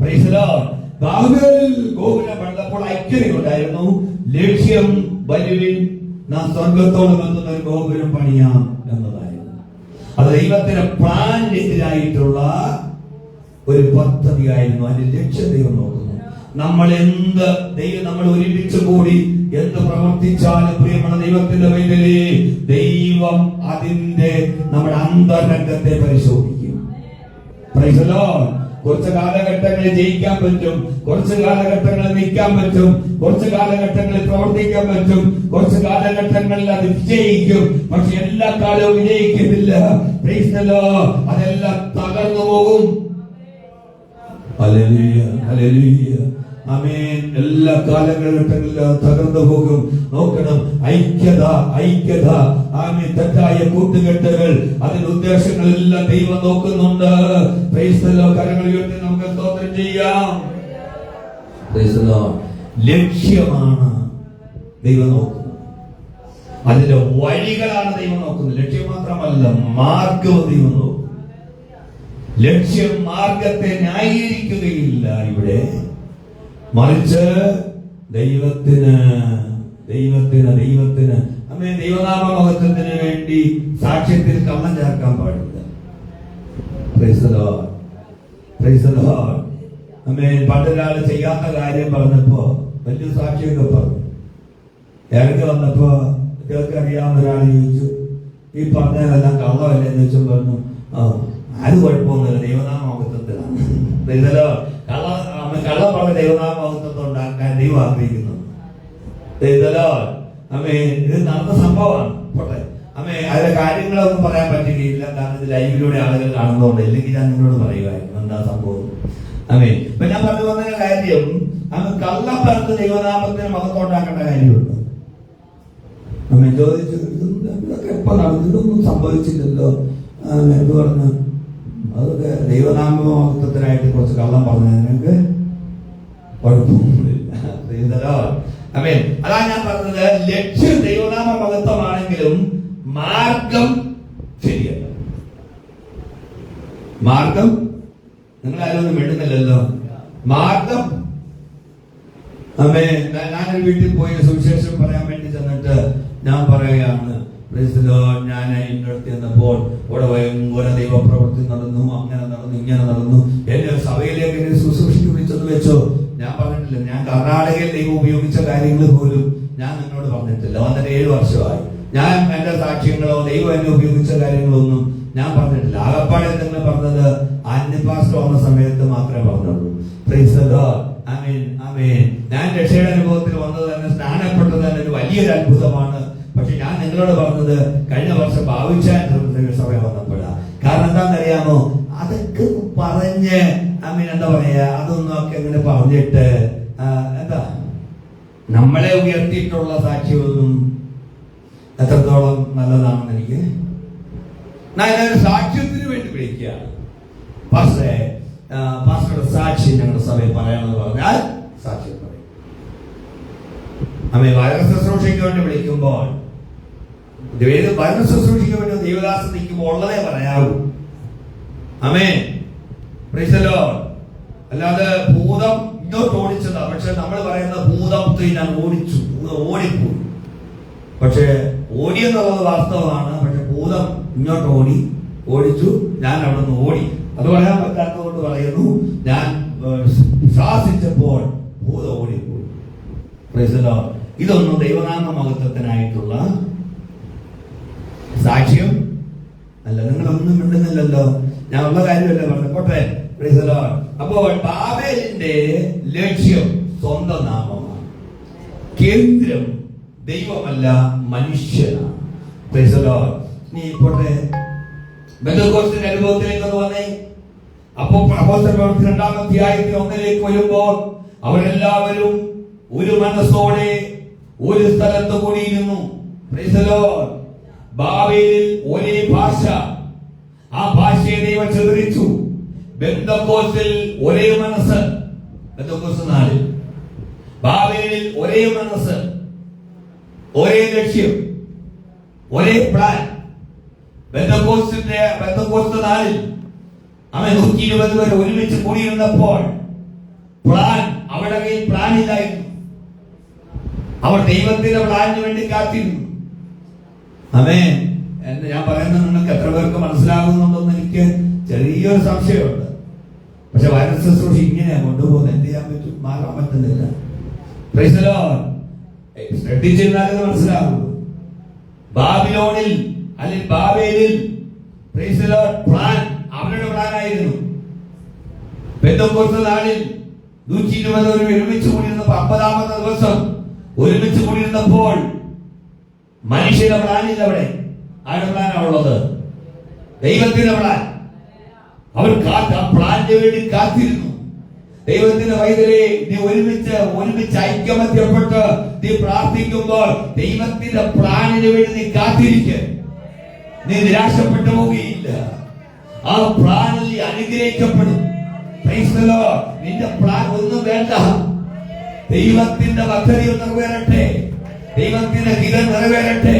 praise the Lord. Babel ഗോപുരം പണിതപ്പോൾ ഐക്യതയുണ്ടായിരുന്നു. ലക്ഷ്യം വരുവിൻ, നാം സ്വർഗത്തോട് ബന്ധുന്ന ഒരു ഗോപുരം പണിയാം എന്നതായിരുന്നു. അത് ദൈവത്തിന്റെ പ്ലാനിനെതിരായിട്ടുള്ള ഒരു പദ്ധതിയായിരുന്നു. അതിന്റെ ലക്ഷ്യം ദൈവം നോക്കുന്നു. നമ്മൾ ഒരുമിച്ച് കൂടി എന്ത് പ്രവർത്തിച്ചാലും പ്രിയമുള്ള ദൈവത്തിന്റെ വൈദ്യരെ, ദൈവം അതിന്റെ നമ്മുടെ അന്തരംഗത്തെ പരിശോധിക്കും. Price the Lord. കുറച്ച് കാലഘട്ടങ്ങളിൽ ജയിക്കാൻ പറ്റും, കുറച്ച് കാലഘട്ടങ്ങളിൽ നിൽക്കാൻ പറ്റും, കുറച്ച് കാലഘട്ടങ്ങളിൽ പ്രവർത്തിക്കാൻ പറ്റും, കുറച്ച് കാലഘട്ടങ്ങളിൽ അത് വിജയിക്കും. പക്ഷെ എല്ലാ കാലവും വിജയിക്കുന്നില്ല. Price the Lord. അതെല്ലാം തകർന്നു പോകും. ഹല്ലേലൂയ, ഹല്ലേലൂയ, ആമേൻ. എല്ലാ കാലഘട്ടങ്ങളിലും തകർന്നു പോകും. നോക്കണം, ഐക്യത, ഐക്യത. ആമേൻ. തെറ്റായ കൂട്ടുകെട്ടുകൾ, അതിന്റെ ഉദ്ദേശങ്ങളെല്ലാം ദൈവം നോക്കുന്നുണ്ട്. Price the Lord. കരങ്ങൾ ഉയർത്തി നമുക്ക് സ്തോത്രം ചെയ്യാം. Price the Lord. ലക്ഷ്യമാണ് ദൈവം നോക്കുന്നത്, അതിന്റെ വഴികളാണ് ദൈവം നോക്കുന്നത്. ലക്ഷ്യം മാത്രമല്ല, മാർഗവും ദൈവം നോക്കും. ലക്ഷ്യം മാർഗത്തെ ന്യായീകരിക്കുകയില്ല. ഇവിടെ മറിച്ച് ദൈവത്തിന് അമ്മേ ദൈവനാമ മഹത്വത്തിന് വേണ്ടി സാക്ഷ്യത്തിൽ കള്ളം ചേർക്കാൻ പാടില്ല. Price the Lord, praise the Lord. അമ്മേ പണ്ടൊരാൾ ചെയ്യാത്ത കാര്യം പറഞ്ഞപ്പോ വലിയ സാക്ഷിയൊക്കെ പറഞ്ഞു. ഇറങ്ങി വന്നപ്പോ കേൾക്കറിയാവുന്ന ഒരാൾ ചോദിച്ചു, ഈ പറഞ്ഞതെല്ലാം കള്ളമല്ലേ എന്ന് ചോദിച്ചു. പറഞ്ഞു, ആരും കുഴപ്പമൊന്നുമില്ല, ദൈവനാമ മഹത്വത്തിലാണ്. കള്ളം പറഞ്ഞ ദൈവനാമ മഹത്വത്തെ ഉണ്ടാക്കാൻ ദൈവം ആഗ്രഹിക്കുന്നു. അമ്മേ ഇത് നടന്ന സംഭവമാണ്. പോട്ടെ അമ്മേ, അതിലെ കാര്യങ്ങളൊന്നും പറയാൻ പറ്റുകയില്ല, കാരണം ഇത് ലൈവിലൂടെ ആളുകൾ കാണുന്നതുകൊണ്ട്. ഇല്ലെങ്കിൽ ഞാൻ നിങ്ങളോട് പറയുമായിരുന്നു എന്താ സംഭവം. അമ്മേ ഇപ്പൊ ഞാൻ പറഞ്ഞു വന്ന കാര്യം, അന്ന് കള്ളം പറഞ്ഞ് ദൈവനാമത്തിന് മഹത്വം ഉണ്ടാക്കേണ്ട കാര്യമുണ്ട്. അമ്മ ചോദിച്ചു, ഇതൊക്കെ എപ്പോ നടന്നു, ഇതൊന്നും സംഭവിച്ചില്ലല്ലോ എന്ന് പറഞ്ഞു. അതൊക്കെ ദൈവനാമ മഹത്വത്തിനായിട്ട് കുറച്ച് കള്ളം പറഞ്ഞു, നിങ്ങൾക്ക് കുഴപ്പമൊന്നുമില്ല. അമേൻ. അതാ ഞാൻ പറഞ്ഞത്, ലക്ഷ്യം ദൈവനാമ മഹത്വമാണെങ്കിലും മാർഗം ശരിയല്ല. മാർഗം, നിങ്ങൾ ആരൊന്നും മിണ്ടുന്നില്ലല്ലോ. മാർഗം, അമേ ഞാനൊരു വീട്ടിൽ പോയി സുവിശേഷം പറയാൻ വേണ്ടി ചെന്നിട്ട് ഞാൻ പറയുകയാണ്, ഞാൻ ഇന്നടുത്ത് ചെന്നപ്പോൾ ഇവിടെ ഭയങ്കര ദൈവപ്രവൃത്തി നടന്നു, അങ്ങനെ നടന്നു, ഇങ്ങനെ നടന്നു. എന്നെ സഭയിലേക്ക് എന്നെ ശുശ്രൂഷിക്ക് വിളിച്ചെന്ന് വെച്ചോ. ഞാൻ പറഞ്ഞിട്ടില്ല, ഞാൻ കർണാടകയിൽ ദൈവം ഉപയോഗിച്ച കാര്യങ്ങൾ പോലും ഞാൻ നിങ്ങളോട് പറഞ്ഞിട്ടില്ല. വന്നിട്ട് 7 വർഷമായി. ഞാൻ എന്റെ സാക്ഷ്യങ്ങളോ ദൈവം എന്നെ ഉപയോഗിച്ച കാര്യങ്ങളൊന്നും ഞാൻ പറഞ്ഞിട്ടില്ല. ആകപ്പാടെ എന്തെങ്കിലും പറഞ്ഞത് ആന്യപാസ്റ്റർ വന്ന സമയത്ത് മാത്രമേ പറഞ്ഞുള്ളൂ. Praise the Lord. ആമേൻ, ആമേൻ. ഞാൻ രക്ഷയുടെ അനുഭവത്തിൽ വന്നത് തന്നെ, സ്നാനപ്പെട്ടത് തന്നെ ഒരു വലിയൊരു അത്ഭുതമാണ്. പക്ഷെ ഞാൻ നിങ്ങളോട് പറഞ്ഞത് കഴിഞ്ഞ വർഷം ഭാവിച്ചാൻ സഭ വന്നപ്പോഴാണ്. കാരണം എന്താണെന്നറിയാമോ, അതൊക്കെ പറഞ്ഞ് അമ്മീൻ എന്താ പറയാ, അതൊന്നും ഒക്കെ ഇങ്ങനെ പറഞ്ഞിട്ട് എന്താ നമ്മളെ ഉയർത്തിയിട്ടുള്ള സാക്ഷ്യമൊന്നും എത്രത്തോളം നല്ലതാണെന്ന് എനിക്ക് ഞാനൊരു സാക്ഷ്യത്തിന് വേണ്ടി വിളിക്കുകയാണ്. പാസ്റ്ററുടെ സാക്ഷി ഞങ്ങളുടെ സഭയിൽ പറയണമെന്ന് പറഞ്ഞാൽ സാക്ഷ്യം പറയും. അമ്മ വൈറസ് ശുശ്രൂഷയ്ക്ക് വേണ്ടി വിളിക്കുമ്പോൾ, വൈറസ് ശുശ്രൂഷയ്ക്ക് വേണ്ടി ദൈവദാസൻ നിൽക്കുമ്പോൾ ഉള്ളതേ പറയാവൂ. ആമേൻ, പ്രൈസ് ദി ലോർഡ്. അല്ലാതെ ഭൂതം ഇങ്ങോട്ട് ഓടിച്ചതാ, പക്ഷെ നമ്മൾ പറയുന്ന ഭൂതത്തെ ഞാൻ ഓടിച്ചു, ഓടിപ്പോയി. പക്ഷെ ഓടിയെന്നുള്ളത് വാസ്തവമാണ്. പക്ഷെ ഭൂതം ഇങ്ങോട്ട് ഓടിച്ചു, ഞാൻ അവിടെ നിന്ന് ഓടി. അത് പറയാൻ പറ്റാത്തതുകൊണ്ട് പറയുന്നു, ഞാൻ ശ്വാസിച്ചപ്പോൾ ഭൂതം ഓടിപ്പോയി. Price the Lord. ഇതൊന്നും ദൈവനാമ മഹത്വത്തിനായിട്ടുള്ള സാക്ഷ്യം അല്ല. നിങ്ങളൊന്നും മിണ്ടുന്നില്ലല്ലോ. ഞാൻ ഉള്ള കാര്യമല്ല പറഞ്ഞോട്ടെ. Price the Lord. അപ്പോൾ ബാബേലിന്റെ ലക്ഷ്യം സ്വന്തം നാമമാണ്. കേന്ദ്രം ദൈവമല്ല, മനുഷ്യനാണ്. Price the Lord. നീ പോട്ടെ, ബെന്തക്കോസ്തിന്റെ അനുഭവത്തിലേക്ക് ഒന്ന് വന്നേ. അപ്പോൾ അപ്പോസ്തല പ്രവൃത്തി 2-ാം അധ്യായത്തിൽ 1 വരുമ്പോൾ അവരെല്ലാവരും ഒരു മനസ്സോടെ ഒരു സ്ഥലത്ത് കൂടിയിരുന്നു. Praise the Lord. ബാബേലിൽ ഒരേ ഭാഷ, ആ ഭാഷയെ ദൈവം ചിതറിച്ചു. ബെന്തക്കോസ്തിൽ ഒരേ മനസ്സ്. ബെന്തക്കോസ്ത് നാളിൽ ബാബേലിൽ ഒരേ മനസ്സ്, ഒരേ ലക്ഷ്യം, ഒരേ പ്ലാൻ. ബെന്തക്കോസ്ത് നാളിൽ അവൻ 120 പേർ ഒരുമിച്ച് കൂടിയിരുന്നപ്പോൾ പ്ലാൻ, അവരുടെ കയ്യിൽ പ്ലാൻ ഇല്ലായിരുന്നു. അവർ ദൈവത്തിന്റെ പ്ലാനിന് വേണ്ടി കാത്തിരുന്നു. ആമേൻ. എന്ന് ഞാൻ പറയുന്നത് നിങ്ങൾക്ക് എത്ര പേർക്ക് മനസ്സിലാകുന്നുണ്ടെന്ന് എനിക്ക് ചെറിയൊരു സംശയമുണ്ട്. പക്ഷെ വൈറസ് ശുശ്രൂഷ ഇങ്ങനെയാണ് കൊണ്ടുപോകുന്നത്. എന്ത് ചെയ്യാൻ പറ്റും? മാറാൻ പറ്റുന്നില്ല. Price the Lord. ശ്രദ്ധിച്ചിരുന്നാലേ മനസ്സിലാകും. ബാബിലോണിൽ അല്ലെങ്കിൽ ബാബേലിൽ പ്രൈസ് ദി ലോർഡ് പ്ലാൻ, അവരുടെ പ്ലാനായിരുന്നു. പെന്തക്കോസ്ത് നാളിൽ 120 ഒരുമിച്ച് കൂടിയിരുന്നപ്പോൾ 50-ാമത്തെ ദിവസം ഒരുമിച്ച് കൂടിയിരുന്നപ്പോൾ മനുഷ്യന്റെ പ്ലാനില്ല അവിടെ. ആരുടെ പ്ലാനാണ് ഉള്ളത്? ദൈവത്തിന്റെ പ്ലാൻ. അവർ പ്ലാനിന് വേണ്ടി കാത്തിരുന്നു. ദൈവത്തിന്റെ വൈദ്യരെ, നീ ഒരുമിച്ച് ഐക്യമത്യപ്പെട്ട് നീ പ്രാർത്ഥിക്കുമ്പോൾ ദൈവത്തിന്റെ പ്ലാനിന് വേണ്ടി നീ കാത്തിരിക്കുക. നീ നിരാശപ്പെട്ടു പോവുകയില്ല. ആ പ്ലാനിൽ അനുഗ്രഹിക്കപ്പെടും. Praise the Lord. നിന്റെ പ്ലാൻ ഒന്നും വേണ്ട, ദൈവത്തിന്റെ പദ്ധതി നിറവേറട്ടെ, ദൈവത്തിന്റെ ഹിതം നിറവേറട്ടെ.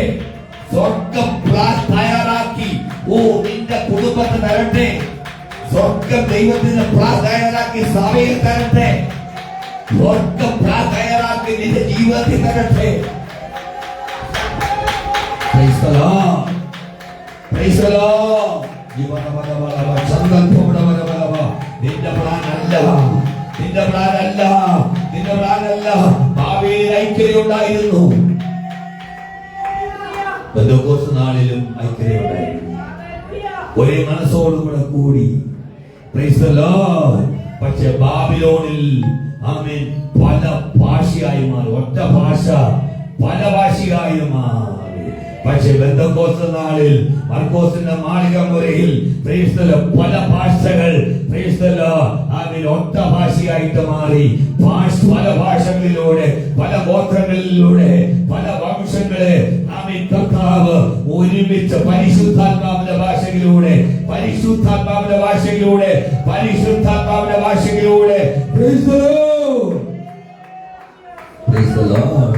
സ്വർഗം പ്ലാൻ തയ്യാറാക്കി നിന്റെ കുടുംബത്തെ തരട്ടെ. സ്വർഗം ദൈവത്തിന്റെ പ്ലാൻ തയ്യാറാക്കി സഭയിൽ തരട്ടെ. സ്വർഗ്ഗം തയ്യാറാക്കി നിന്റെ ജീവിതത്തിൽ തരട്ടെ. Praise the Lord. Praise the Lord. നിന്റെ പ്ലാനല്ല ഭാവിയിൽ ഐക്യതയുണ്ടായിരുന്നു. പെന്തക്കോസ്ത് നാളിലും ഐക്യതയുണ്ടായിരുന്നു. ഒരേ മനസ്സോടുകൂടെ കൂടി. Praise the Lord. പക്ഷെ ബാബിലോണിൽ ആമേൻ പല ഭാഷയായി മാറി. ഒറ്റ ഭാഷ പല ഭാഷയായി മാറി. പക്ഷെ പെന്തക്കോസ്ത് നാളിൽ മർക്കോസിന്റെ മാളിക മുറിയിൽ പല ഭാഷകൾ ഒറ്റ ഭാഷയായിട്ട് മാറി. പല ഭാഷകളിലൂടെ, പല ഗോത്രങ്ങളിലൂടെ, പല വംശങ്ങളെ കർത്താവ് ഒരുമിച്ച് പരിശുദ്ധാത്മാവിന്റെ ഭാഷയിലൂടെ Praise the Lord. Praise the Lord.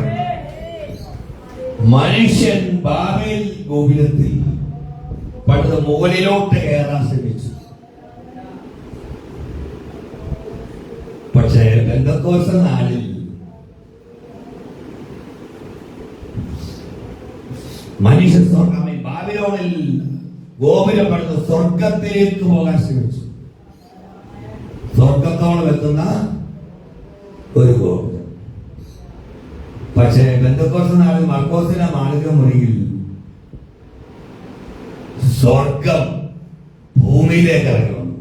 മനുഷ്യൻ ബാബേൽ ഗോപുരത്തിൽ പണ്ട് മുകളിലോട്ട് കയറാൻ ശ്രമിച്ചു. പക്ഷേ പെന്തക്കോസ്ത് നാളിൽ മനുഷ്യൻ ബാബിലോണിൽ ഗോപുരം പണിത് സ്വർഗത്തിലേക്ക് പോകാൻ ശ്രമിച്ചു. സ്വർഗത്തോളം എത്തുന്ന ഒരു ഗോപുരം. പക്ഷേ പെന്തക്കോസ്ത് നാളിൽ മർക്കോസിന്റെ മാളിക മുറിയിൽ സ്വർഗം ഭൂമിയിലേക്ക് ഇറങ്ങി വന്നു.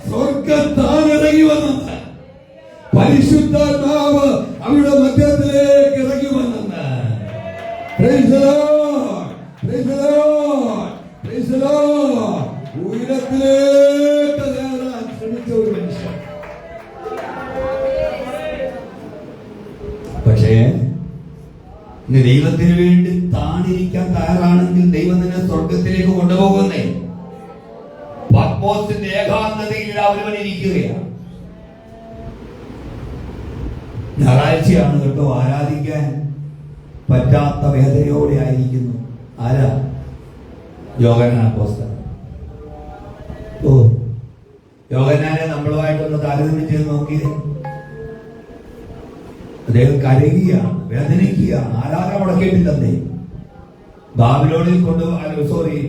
സ്വർഗത്താൻ ഇറങ്ങി വന്നെന്ന്, പരിശുദ്ധാത്മാവ് അവരുടെ മധ്യത്തിലേക്ക് ഇറങ്ങി വന്നെന്ന്. ഉയരത്തിലേക്ക് കയറാൻ ശ്രമിച്ച ഒരു മനുഷ്യൻ. പക്ഷേ ദൈവത്തിന് വേണ്ടി താണിരിക്കാൻ തയ്യാറാണെങ്കിൽ ദൈവം തന്നെ സ്വർഗത്തിലേക്ക് കൊണ്ടുപോകുന്നേ. പത്മോസിന്റെ ഏകാന്തതയിൽ അവരവൻ ഇരിക്കുകയാണ്. ഞായറാഴ്ചയാണ് കേട്ടോ, ആരാധിക്കാൻ പറ്റാത്ത വേദനയോടെ ആയിരിക്കുന്നു. ആരാ? യോഹന്നാൻ അപ്പോസ്തലൻ. യോഹന്നാനെ നമ്മളുമായിട്ടൊന്ന് താരതമ്യം ചെയ്ത് നോക്കിയേ. അദ്ദേഹം കരയുകയാണ്, വേദനിക്കുകയാണ്. ആരാധന മുടക്കിയിട്ടില്ലെന്നേ. ബാബിലോണിൽ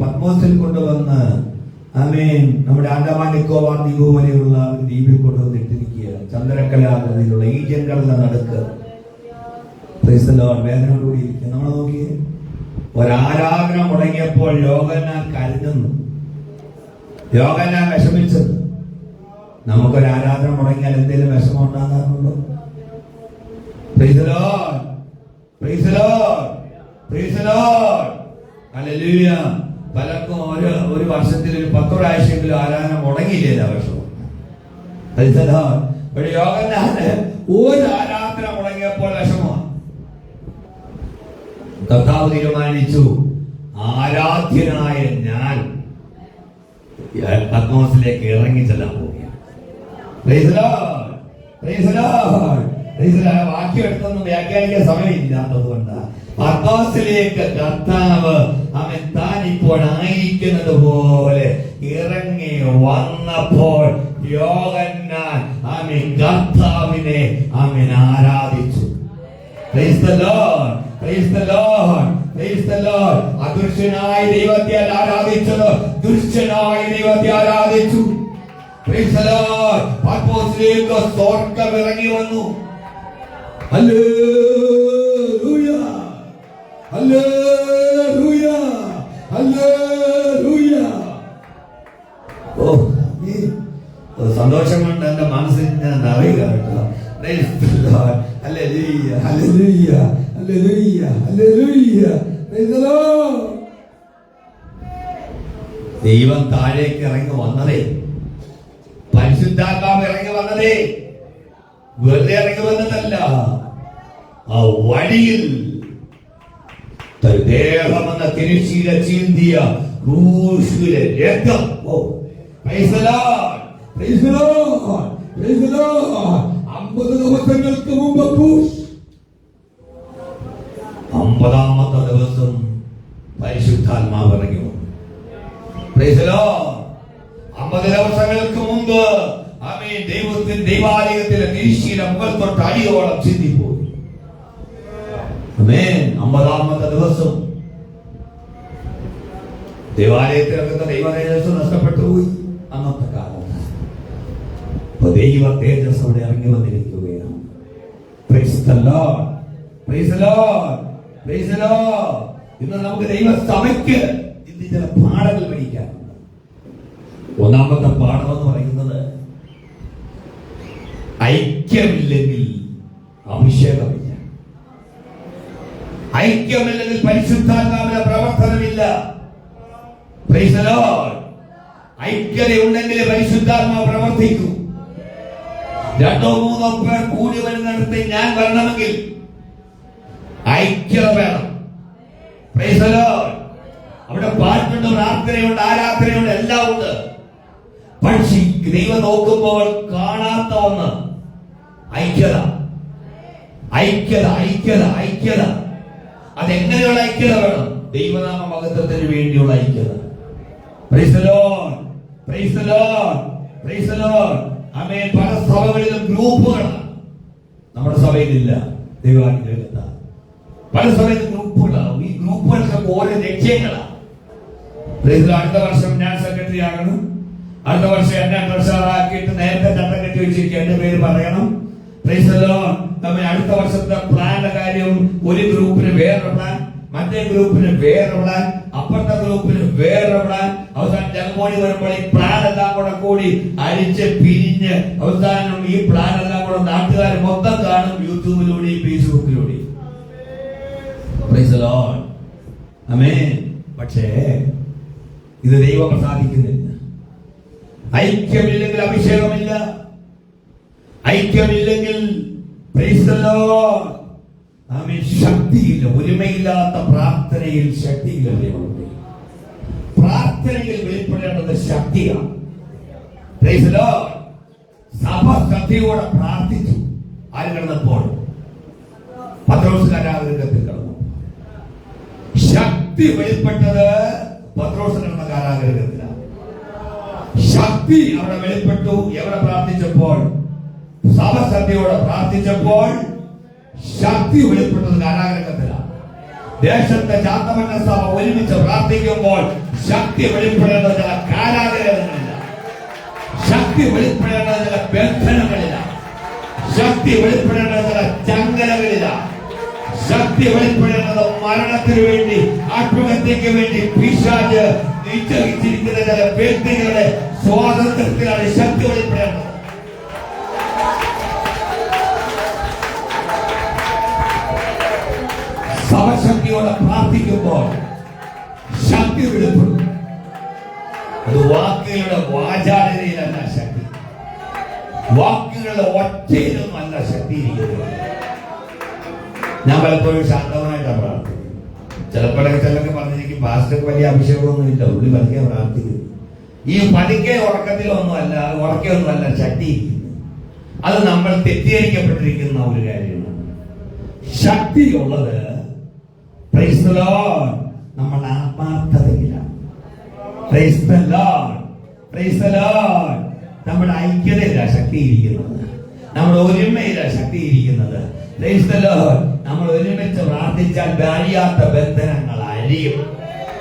പത്മോസിൽ കൊണ്ടുവന്ന് നമ്മുടെ ആൻഡമാൻ നിക്കോബാർ ദ്വീപ് പോലെയുള്ള ഒരു ദ്വീപിൽ കൊണ്ടുവന്ന് ഇട്ടിരിക്കുകയാണ്. ചന്ദ്രക്കലാകൃതിയിലുള്ള ഈ ജനങ്ങളുടെ നടുക്ക് വേദനയോടുകൂടി ഇരിക്കുക. നമ്മൾ നോക്കിയേ, ഒരാരാധന മുടങ്ങിയപ്പോൾ യോഹന്നാൻ കരഞ്ഞെന്ന്, യോഹന്നാൻ വിഷമിച്ചെന്ന്. നമുക്കൊരാരാധന മുടങ്ങിയാൽ എന്തെങ്കിലും വിഷമം ഉണ്ടാകാറുണ്ടോ? Praise the Lord. Praise the Lord. Praise the Lord. Hallelujah. പലർക്കും ഒരു വർഷത്തിൽ ഒരു 10 പ്രാവശ്യമെങ്കിലും ആരാധന മുടങ്ങിയില്ല വർഷവും. Praise the Lord. പക്ഷേ യോഹന്നാന് ഒരു ആരാധന മുടങ്ങിയപ്പോൾ വിഷമമാണ്. കർത്താവ് തീരുമാനിച്ചു, ആരാധ്യനായ ഞാൻ പത്മോസിലേക്ക് ഇറങ്ങി ചെല്ലാൻ പോവുകയാണ്. Praise the Lord. Praise the Lord. വാക്യം എടുത്തൊന്നും വ്യാഖ്യാനിക്കാൻ സമയമില്ലാത്തത് കൊണ്ട് പത്മോസിലേക്ക് കർത്താവ് അവൻ താൻ ഇപ്പോൾ ആയിരിക്കുന്നത് പോലെ ഇറങ്ങി വന്നപ്പോൾ യോഹന്നാൻ കർത്താവിനെ ആരാധിച്ചു. Praise the Lord. Praise the Lord. Praise the Lord. അദൃശ്യനായ ദൈവത്തെ ആരാധിച്ചത് ദൃശ്യനായ ദൈവത്തെ ആരാധിച്ചു. Praise the Lord. പത്മോസിലേക്ക് സ്വർഗ്ഗം ഇറങ്ങി വന്നു. Hallelujah, hallelujah, hallelujah. സന്തോഷം കൊണ്ട് എന്റെ മനസ്സിൽ ഞാൻ അറിയുക കേട്ടോ. Praise the Lord. Hallelujah, hallelujah, hallelujah, hallelujah. Praise the Lord. ദൈവം താഴേക്ക് ഇറങ്ങി വന്നതേ, പരിശുദ്ധാത്മാവ് ഇറങ്ങി വന്നതേ വെറുതെ ഇറങ്ങി വന്നതല്ല. ആ വഴിയിൽ ദേഹമെന്ന തിരുശീല ചീന്തിയ ക്രൂശിലെ രക്തം. Praise the Lord. Praise the Lord. Praise the Lord. 50 ദിവസങ്ങൾക്ക് മുമ്പ് ക്രൂശ്, 50ാമത്തെ ദിവസം പരിശുദ്ധാത്മാവ് ഇറങ്ങി വന്നു. Praise the Lord. 50 ദിവസങ്ങൾക്ക് ആമേൻ, ദൈവാലയത്തിലെ തിരശ്ശീല മുകൾ തൊട്ട് അടിയോളം ചിന്തിപ്പോയി. ആമേൻ. 50-ാമത്തെ ദിവസം ദേവാലയത്തിലൊക്കെ ദൈവ തേജസ് നഷ്ടപ്പെട്ടു പോയി. അന്നത്തെ കാലത്ത് ദൈവ തേജസ് അവിടെ ഇറങ്ങി വന്നിരിക്കുകയാണ്. Praise the Lord. Praise the Lord. Praise the Lord. ഇന്ന് നമുക്ക് ദൈവസഭയ്ക്ക് ഇന്ന് ചില പാഠങ്ങൾ പഠിക്കാനുണ്ട്. ഒന്നാമത്തെ പാഠം എന്ന് പറയുന്നത് ഐക്യമില്ലെങ്കിൽ അഭിഷേകമില്ല. ഐക്യമില്ലെങ്കിൽ പരിശുദ്ധാത്മാവിന്റെ പ്രവർത്തനമില്ല. Praise the Lord. ഐക്യതയുണ്ടെങ്കിൽ പരിശുദ്ധാത്മാവ് പ്രവർത്തിക്കും. 2-3 പേർ കൂടി വരുന്നിടത്ത് ഞാൻ വരണമെങ്കിൽ ഐക്യത വേണം. Praise the Lord. അവിടെ പാട്ടുണ്ട്, പ്രാർത്ഥനയുണ്ട്, ആരാധനയുണ്ട്, എല്ലാം ഉണ്ട്. പക്ഷേ ദൈവം നോക്കുമ്പോൾ കാണാത്ത ഒന്ന് ഐക്യത. ഐക്യത ഐക്യത ഐക്യത അതെങ്ങനെയുള്ള ഐക്യത വേണം? ദൈവനാമ മഹത്വത്തിന് വേണ്ടിയുള്ള ഐക്യത. Praise the Lord. Praise the Lord. Praise the Lord. ആമേൻ. പല സഭകളിലും ഗ്രൂപ്പുകളാണ്. നമ്മുടെ സഭയിലില്ല. ദൈവാനുഗ്രഹത്താൽ പല സഭയിലും ഗ്രൂപ്പുകളാണ്. ഈ ഗ്രൂപ്പുകൾക്ക് ഓരോ ലക്ഷ്യങ്ങളാണ്. അടുത്ത വർഷം ഞാൻ സെക്രട്ടറി ആകണം, അടുത്ത വർഷം എന്നെ ട്രഷററാക്കിയിട്ട് നേരത്തെ ചട്ടം കെട്ടി വെച്ചിരിക്കുക, എന്റെ പേര് പറയണം. Praise the Lord. അടുത്ത വർഷത്തെ പ്ലാന്റെ കാര്യം ഒരു ഗ്രൂപ്പിന് വേറെ പ്ലാൻ, മറ്റേ ഗ്രൂപ്പിന് വേറെ പ്ലാൻ, അപ്പുറത്തെ ഗ്രൂപ്പിന് വേറെ പ്ലാൻ. അവസാനം ജനകോടി വരുമ്പോൾ ഈ പ്ലാൻ എല്ലാം കൂടെ കൂടി അടിച്ച് പിരിഞ്ഞ് അവസാനം ഈ പ്ലാൻ എല്ലാം കൂടെ നാട്ടുകാർ മൊത്തം കാണും, യൂട്യൂബിലൂടെയും ഫേസ്ബുക്കിലൂടെയും. Praise the Lord. ആമേൻ. പക്ഷേ ഇത് ദൈവം പ്രസാദിക്കുന്നില്ല. ഐക്യമില്ലെങ്കിൽ അഭിഷേകമില്ല. ഐക്യമില്ലെങ്കിൽ Praise the Lord. ആമേൻ. ശക്തിയില്ല. ഒരുമയില്ലാത്ത പ്രാർത്ഥനയിൽ ശക്തിയില്ല. പ്രാർത്ഥനയിൽ വെളിപ്പെടേണ്ടത് ശക്തിയാണ്. Praise the Lord. സഭ ശക്തിയോടെ പ്രാർത്ഥിച്ചു. ആര് കിടന്നപ്പോൾ? പത്രോസ് കാരാഗൃഹത്തിൽ കിടന്നു. ശക്തി വെളിപ്പെട്ടത് പത്രോസ് കിടന്ന കാരാഗൃഹത്തിലാണ്. ശക്തി അവിടെ വെളിപ്പെട്ടു. എവിടെ പ്രാർത്ഥിച്ചപ്പോൾ? സഭ ശക്തിയോടെ പ്രാർത്ഥിച്ചപ്പോൾ ശക്തി വെളിപ്പെട്ടത് കാരാഗൃഹത്തിലാണ്. ദേശത്തെ ശാന്തമന്ന സഭ ഒരുമിച്ച് പ്രാർത്ഥിക്കുമ്പോൾ ശക്തി വെളിപ്പെടേണ്ടത് ചില കാരാഗൃഹങ്ങളില്ല. ശക്തി വെളിപ്പെടേണ്ടത് ചില ബന്ധനങ്ങളില്ല. ശക്തി വെളിപ്പെടേണ്ടത് ചില ചങ്ങലകളില്ല. ശക്തി വെളിപ്പെടേണ്ടത് മരണത്തിന് വേണ്ടി, ആത്മഹത്യക്ക് വേണ്ടി പിശാച് നിശ്ചയിച്ചിരിക്കുന്ന ചില വ്യക്തികളുടെ സ്വാതന്ത്ര്യത്തിലാണ് ശക്തി വെളിപ്പെടേണ്ടത്. സഭശക്തിയോടെ പ്രാർത്ഥിക്കുമ്പോൾ ശക്തി വെളിപ്പെടും. അത് വാക്കുകളുടെ വാചാലതയിലല്ല ശക്തി, വാക്കുകളുടെ ഒറ്റയിലൊന്നും അല്ല ശക്തി ഇരിക്കുന്നത്. ഞാൻ പലപ്പോഴും ശാന്തമായിട്ടാണ് പ്രാർത്ഥിക്കുന്നത്. ചിലപ്പോഴൊക്കെ ചിലർക്ക് പറഞ്ഞിരിക്കും പാസ്റ്റർക്ക് വലിയ അഭിഷേകമൊന്നുമില്ല, ഉള്ളി പതുക്കെ പ്രാർത്ഥിക്കുന്നു. ഈ പതുക്കെ ഉറക്കത്തിലൊന്നുമല്ല, ഉറക്കൊന്നുമല്ല ശക്തി ഇരിക്കുന്നത്. അത് നമ്മൾ തെറ്റിദ്ധരിക്കപ്പെട്ടിരിക്കുന്ന ഒരു കാര്യമാണ്. ശക്തിയുള്ളത് Praise the Lord. നമ്മൾ ആത്മാർത്ഥതയിലാണ്. Praise the Lord. Praise the Lord. നമ്മുടെ ഐക്യതയില ശക്തി ഇരിക്കുന്നത്, നമ്മുടെ ഒരുമയില ശക്തി ഇരിക്കുന്നത്. Praise the Lord. നമ്മൾ ഒരുമിച്ച് പ്രാർത്ഥിച്ചാൽ ഭാര്യാത്ത ബന്ധനങ്ങൾ അരിയും.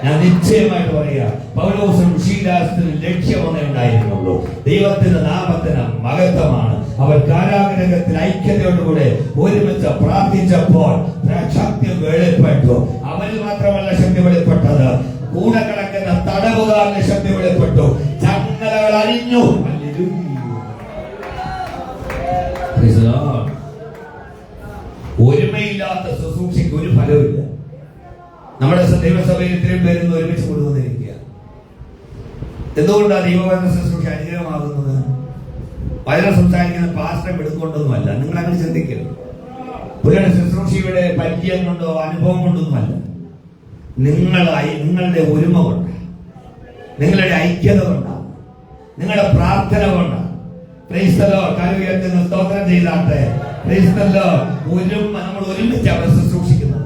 ഞാൻ നിശ്ചയമായിട്ട് പറയാ, പൗലോസും ശീലാസിനും ലക്ഷ്യമൊന്നേ ഉണ്ടായിരുന്നുള്ളൂ. ദൈവത്തിന്റെ നാമത്തിന് മഹത്വമാണ്. അവർ കാരാഗൃഹത്തിൽ ഐക്യതയോടുകൂടെ ഒരുമിച്ച് പ്രാർത്ഥിച്ചപ്പോൾ ശക്തി വെളിപ്പെട്ടു. അവന് മാത്രമല്ല ശക്തി വെളിപ്പെട്ടത്, കൂടെ കിടക്കുന്ന തടവുകാരന്റെ ശക്തി വെളിപ്പെട്ടു. ചങ്ങലകൾ അഴിഞ്ഞു. ഒരുമയില്ലാത്ത ശുശ്രൂഷയ്ക്ക് ഒരു ഫലമില്ല. നമ്മുടെ ദൈവസഭയിൽ ഇത്രയും പേരൊന്ന് ഒരുമിച്ച് കൊണ്ടുവന്നിരിക്കുക. എന്തുകൊണ്ടാണ് ദൈവവചന ശുശ്രൂഷ അനുഗ്രഹമാകുന്നത്? വചനം സംസാരിക്കുന്ന പാസ്റ്റർ എടുക്കൊണ്ടൊന്നുമല്ല. നിങ്ങൾ അങ്ങനെ ചിന്തിക്കരുത്. പുള്ളിയുടെ ശുശ്രൂഷയുടെ പരിചയം കൊണ്ടോ അനുഭവം കൊണ്ടൊന്നുമല്ല. നിങ്ങളുടെ ഒരുമ കൊണ്ട്, നിങ്ങളുടെ ഐക്യത കൊണ്ടാണ്, നിങ്ങളുടെ പ്രാർത്ഥന കൊണ്ടാണ്. Praise the Lord. കരുവിയത്തിന് സ്തോത്രം ചെയ്താട്ടെ. Praise the Lord. നമ്മൾ ഒരുമിച്ച് അവിടെ ശുശ്രൂഷിക്കുന്നത്.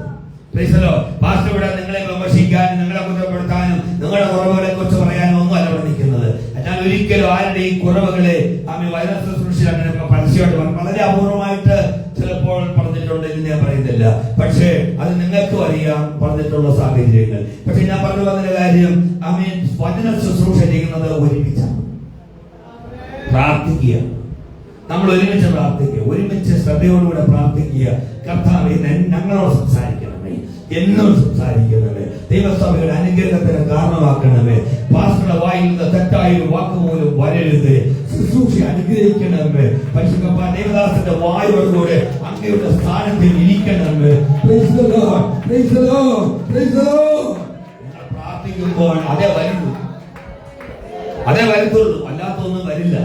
Praise the Lord. പാസ്റ്റർ ഇവിടെ നിങ്ങളെ വിമർശിക്കാനും നിങ്ങളെ കുറ്റപ്പെടുത്താനും നിങ്ങളുടെ കുറവുകളെ കുറിച്ച് പറയാനും ഒന്നും അല്ല ഇവിടെ നിൽക്കുന്നത്. എന്നാൽ ഒരിക്കലും ആരുടെയും കുറവുകളെ വചന തീർച്ചയായിട്ടും വളരെ അപൂർവമായിട്ട് ചിലപ്പോൾ പറഞ്ഞിട്ടുണ്ട് എന്ന് ഞാൻ പറയുന്നില്ല. പക്ഷേ അത് നിങ്ങൾക്കും അറിയാം പറഞ്ഞിട്ടുള്ള സാഹചര്യങ്ങൾ. പക്ഷെ ഞാൻ പറഞ്ഞു വന്ന കാര്യം വചന ശുശ്രൂഷ ചെയ്യുന്നത് ഒരുമിച്ചാണ്. പ്രാർത്ഥിക്കുക, നമ്മൾ ഒരുമിച്ച് പ്രാർത്ഥിക്കുക, ഒരുമിച്ച് ശ്രദ്ധയോടുകൂടെ പ്രാർത്ഥിക്കുക. കർത്താവേ, ഞങ്ങളോട് സംസാരിക്കണമേ, എന്നോട് സംസാരിക്കണമേ, ദൈവസഭയുടെ അനുഗ്രഹത്തിന് കാരണമാക്കണമേ, പാസ്റ്ററുടെ വായിൽ നിന്ന് തെറ്റായ ഒരു വാക്ക് പോലും വരരുത്, ശുശ്രൂഷ അനുഗ്രഹിക്കണമേ, പരിശുദ്ധ ദേവദാസന്റെ വായോടുകൂടെ അങ്ങയുടെ സ്ഥാനത്തിൽ ഇരിക്കണമേ. പ്രാർത്ഥിക്കുമ്പോൾ അതേ വരുള്ളൂ, അതേ വരത്തുള്ളൂ, അല്ലാത്തൊന്നും വരില്ല,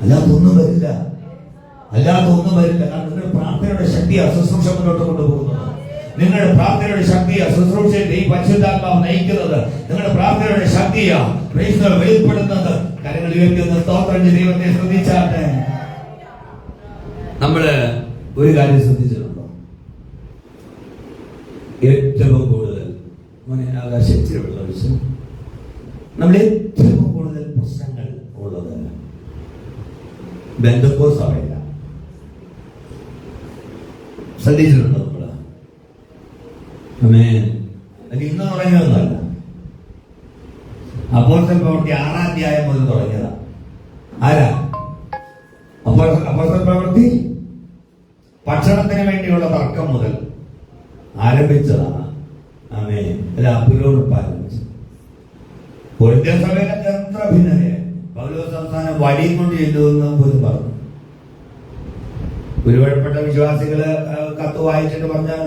അല്ലാത്തൊന്നും വരില്ല, അല്ലാത്തൊന്നും വരില്ല. കാരണം നിങ്ങളുടെ പ്രാർത്ഥനയുടെ ശക്തിയാണ് ശുശ്രൂഷ മുന്നോട്ട് കൊണ്ടുപോകുന്നത്. നിങ്ങളുടെ പ്രാർത്ഥനയുടെ ശക്തിയാണ് ശുശ്രൂഷയിൽ ഈ പരിശുദ്ധാത്മാവ് നയിക്കുന്നത്. നിങ്ങളുടെ പ്രാർത്ഥനയുടെ ശക്തിയാണ് വെളിപ്പെടുന്നത്. കരങ്ങൾ ഉയർത്തുന്ന സ്തോത്രം ദൈവത്തെ ശ്രദ്ധിച്ചാട്ടെ. നമ്മള് ഒരു കാര്യം ശ്രദ്ധിച്ചിട്ടുണ്ടോ? ഏറ്റവും കൂടുതൽ ആകാശത്തിലുള്ള വിഷയം, നമ്മൾ ഏറ്റവും കൂടുതൽ പ്രശ്നങ്ങൾ ഉള്ളത് ബന്ധക്കോസ്ത് സഭയിലാണ്. ശ്രദ്ധിച്ചിട്ടുണ്ടോ നമ്മള്? അത് ഇന്ന് തുടങ്ങിയതൊന്നുമല്ല. അപ്പോസ്തല പ്രവൃത്തി 6-ാം അധ്യായം മുതൽ തുടങ്ങിയതാ. ആരാ? അപ്പോസ്തല പ്രവൃത്തി ഭക്ഷണത്തിന് വേണ്ടിയുള്ള തർക്കം മുതൽ ആരംഭിച്ചതാണ്. അപ്പോലോസ് ആരംഭിച്ചത്. കൊരിന്ത്യ സഭയിലെ എത്ര ഭിന്നതയായി. പൗലോസ് അവസാനം വടിയും കൊണ്ട് ചെല്ലുമെന്ന് പോലും പറഞ്ഞു. ഒരുപാടുപ്പെട്ട വിശ്വാസികള് കത്ത് വായിച്ചിട്ട് പറഞ്ഞാൽ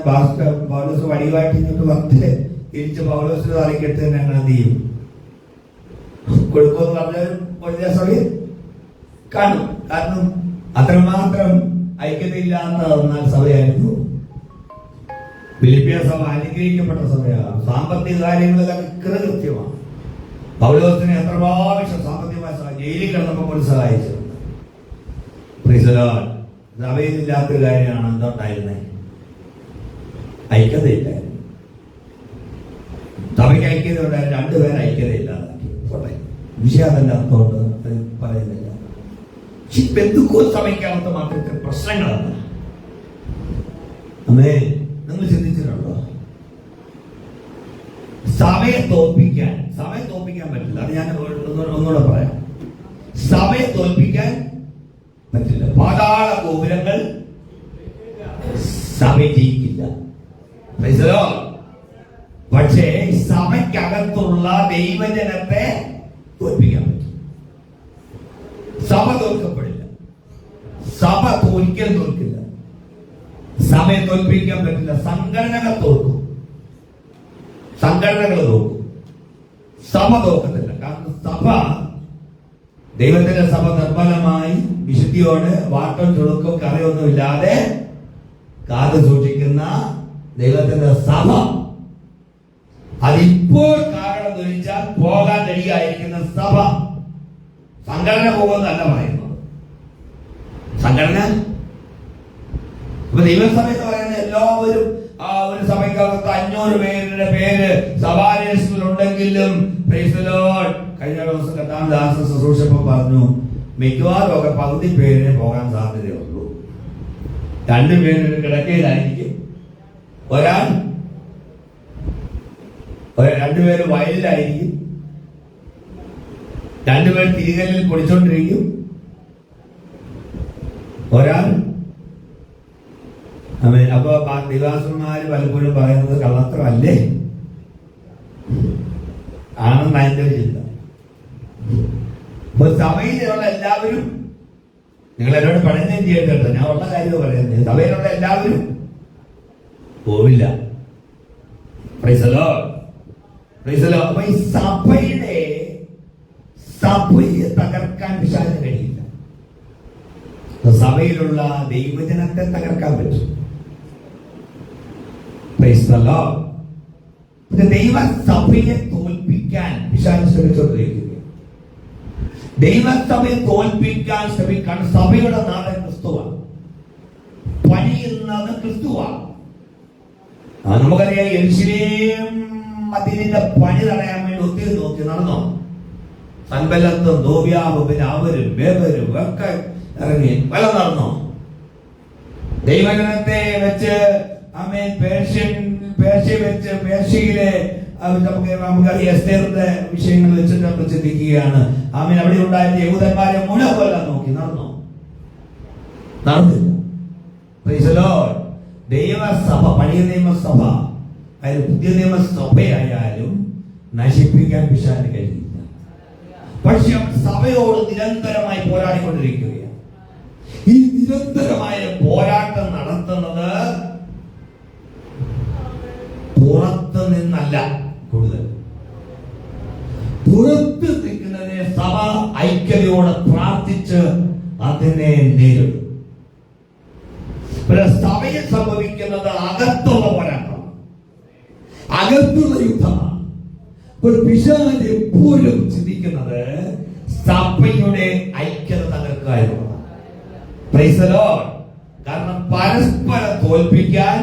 പൗലോസ് വടിയുമായിട്ട് ഇങ്ങോട്ട് വന്നിട്ട് തിരിച്ച് പൗലോസിന് തലക്കെടുത്ത് ഞങ്ങൾ എന്ത് ചെയ്യും, കൊടുക്കുമെന്ന് പറഞ്ഞാലും കൊരിന്ത്യ സഭയിൽ കാണും. കാരണം അത്രമാത്രം ഐക്യതയില്ലാത്ത സഭയായിരുന്നു ഫിലിപ്പിയ സഭ. അനുഗ്രഹിക്കപ്പെട്ട സഭയാണ്. സാമ്പത്തിക കാര്യങ്ങളിലൊക്കെ കൃത്യമാണ്. പൗലോസിനെ എത്ര പ്രാവശ്യം സാമ്പത്തികമായ ജയിലിൽ കിടന്നപ്പോൾ പോലും സഹായിച്ചിട്ടുണ്ട്. സഭയിലില്ലാത്തൊരു കാര്യമാണ് എന്തുണ്ടായിരുന്നത്? ഐക്യതയില്ലായിരുന്നു. സഭയ്ക്ക് ഐക്യത ഉണ്ടായിരുന്നു, രണ്ടുപേരെ ഐക്യതയില്ലാതാക്കി. വിഷയമല്ലാത്തോണ്ട് പറയുന്നില്ല. പെന്തക്കോസ്ത് സഭയ്ക്കകത്ത് മാത്രത്തെ പ്രശ്നങ്ങളാണ്. നിങ്ങൾ ചിന്തിച്ചിട്ടുണ്ടോ? സഭയെ തോൽപ്പിക്കാൻ പറ്റില്ല. അത് ഞാൻ ഒന്നുകൂടെ പറയാം. സഭയെ തോൽപ്പിക്കാൻ പറ്റില്ല. പാതാള ഗോപുരങ്ങൾ സഭ ജയിക്കില്ല. പക്ഷേ സഭയ്ക്കകത്തുള്ള ദൈവജനത്തെ തോൽപ്പിക്കാൻ പറ്റും. സഭ തോൽക്കപ്പെടില്ല. സഭ ഒരിക്കലും തോൽക്കില്ല. സഭയെ തോൽപ്പിക്കാൻ പറ്റില്ല. സംഘടനകൾ തോൽക്കും, സംഘടനകൾ തോൽക്കും, സഭ തോക്കത്തില്ല. കാരണം സഭ, ദൈവത്തിന്റെ സഭ നിർമ്മലമായി വിശുദ്ധിയോട് വാട്ടം ചുളുക്കും കറിയൊന്നുമില്ലാതെ കാത്തു സൂക്ഷിക്കുന്ന ദൈവത്തിന്റെ സഭ, അതിപ്പോൾ കാരണം ധരിച്ചാൽ പോകാൻ റെഡിയായിരിക്കുന്ന സഭ. സംഘടന പോകുന്നതല്ല പറയുന്നത്. സംഘടന ഇപ്പൊ ദൈവസഭ എന്ന് പറയുന്ന എല്ലാവരും ഒരു സഭയ്ക്കകത്ത് 500 പേരുടെ പേര് സഭാരേഷനിലുണ്ടെങ്കിലും കഴിഞ്ഞ ദിവസം കർത്താവ് ശുശ്രൂഷപ്പം പറഞ്ഞു, മിക്കവാറും ഒക്കെ പകുതി പേരിനെ പോകാൻ സാധ്യതയുള്ളൂ. 2 പേര് കിടക്കയിലായിരിക്കും, 2 പേര് വയലിലായിരിക്കും, 2 പേർ തിരികല്ലിൽ പൊടിച്ചോണ്ടിരിക്കും, ഒരാൾ അപ്പൊ ദിവാസന്മാര് പലപ്പോഴും പറയുന്നത് കള്ളത്തരമല്ലേ ആണെന്ന് അതിന്റെ ചിന്ത. അപ്പൊ സഭയിലുള്ള എല്ലാവരും, നിങ്ങൾ എന്നോട് പഠനം ചെയ്യട്ടോ, ഞാൻ ഉള്ള കാര്യം പറയുന്നത്, സഭയിലുള്ള എല്ലാവരും പോവില്ല. അപ്പൊ ഈ സഭയെ തകർക്കാൻ വിശാലിന് കഴിയില്ല. സഭയിലുള്ള ദൈവജനത്തെ തകർക്കാൻ പറ്റും. ദൈവസഭയെ തോൽപ്പിക്കാൻ വിശാലിന് ശ്രമിച്ചുകൊണ്ടിരിക്കുക. ദൈവസഭയെ തോൽപ്പിക്കാൻ ശ്രമിക്കാൻ സഭയുടെ നാടൻ ക്രിസ്തുവാണ്, പണിയുന്നത് ക്രിസ്തുവാണ്. നമുക്കറിയാം, യെരൂശലേം മതിലിന്റെ പണി തടയാൻ വേണ്ടി ഒത്തിരി നോക്കി നടന്നോ. സൻബല്ലത്തും തോബിയാവും പിന്നെ അവരും വേവരും ഒക്കെ ഇറങ്ങി. വല്ല നടന്നോ? ദൈവജനത്തെ വെച്ച് പേർഷ്യയിലെ നമുക്കറിയാം എസ്തേറിന്റെ വിഷയങ്ങൾ വെച്ചിട്ട് നമ്മൾ ചിന്തിക്കുകയാണ്. അവിടെ ഉണ്ടായിരുന്ന യഹൂദന്മാരെ മുഴുവൻ നോക്കി. നടന്നോ? നടന്നില്ല. ദൈവസഭ, പഴയ നിയമസഭ അതിൽ പുതിയ നിയമസഭയായാലും നശിപ്പിക്കാൻ പിശാചിന് കഴിയില്ല. പക്ഷെ അവൻ സഭയോട് നിരന്തരമായി പോരാടിക്കൊണ്ടിരിക്കുകയാണ്. ഈ നിരന്തരമായ പോരാട്ടം നടത്തുന്നത് പുറത്ത് നിന്നല്ല, കൂടുതൽ പുറത്ത് നിൽക്കുന്നതിനെ സഭ ഐക്യതയോടെ പ്രാർത്ഥിച്ച് അതിനെ നേരിടും. സഭയിൽ സംഭവിക്കുന്നത് അകത്തുള്ള പോരാട്ടമാണ്, അകത്തുള്ള യുദ്ധമാണ്. പിശാച് എപ്പോഴും ചിന്തിക്കുന്നത് സഭയുടെ ഐക്യത തകർക്കുക എന്നുള്ളതാണ്. Price the Lord. കാരണം പരസ്പരം തോൽപ്പിക്കാൻ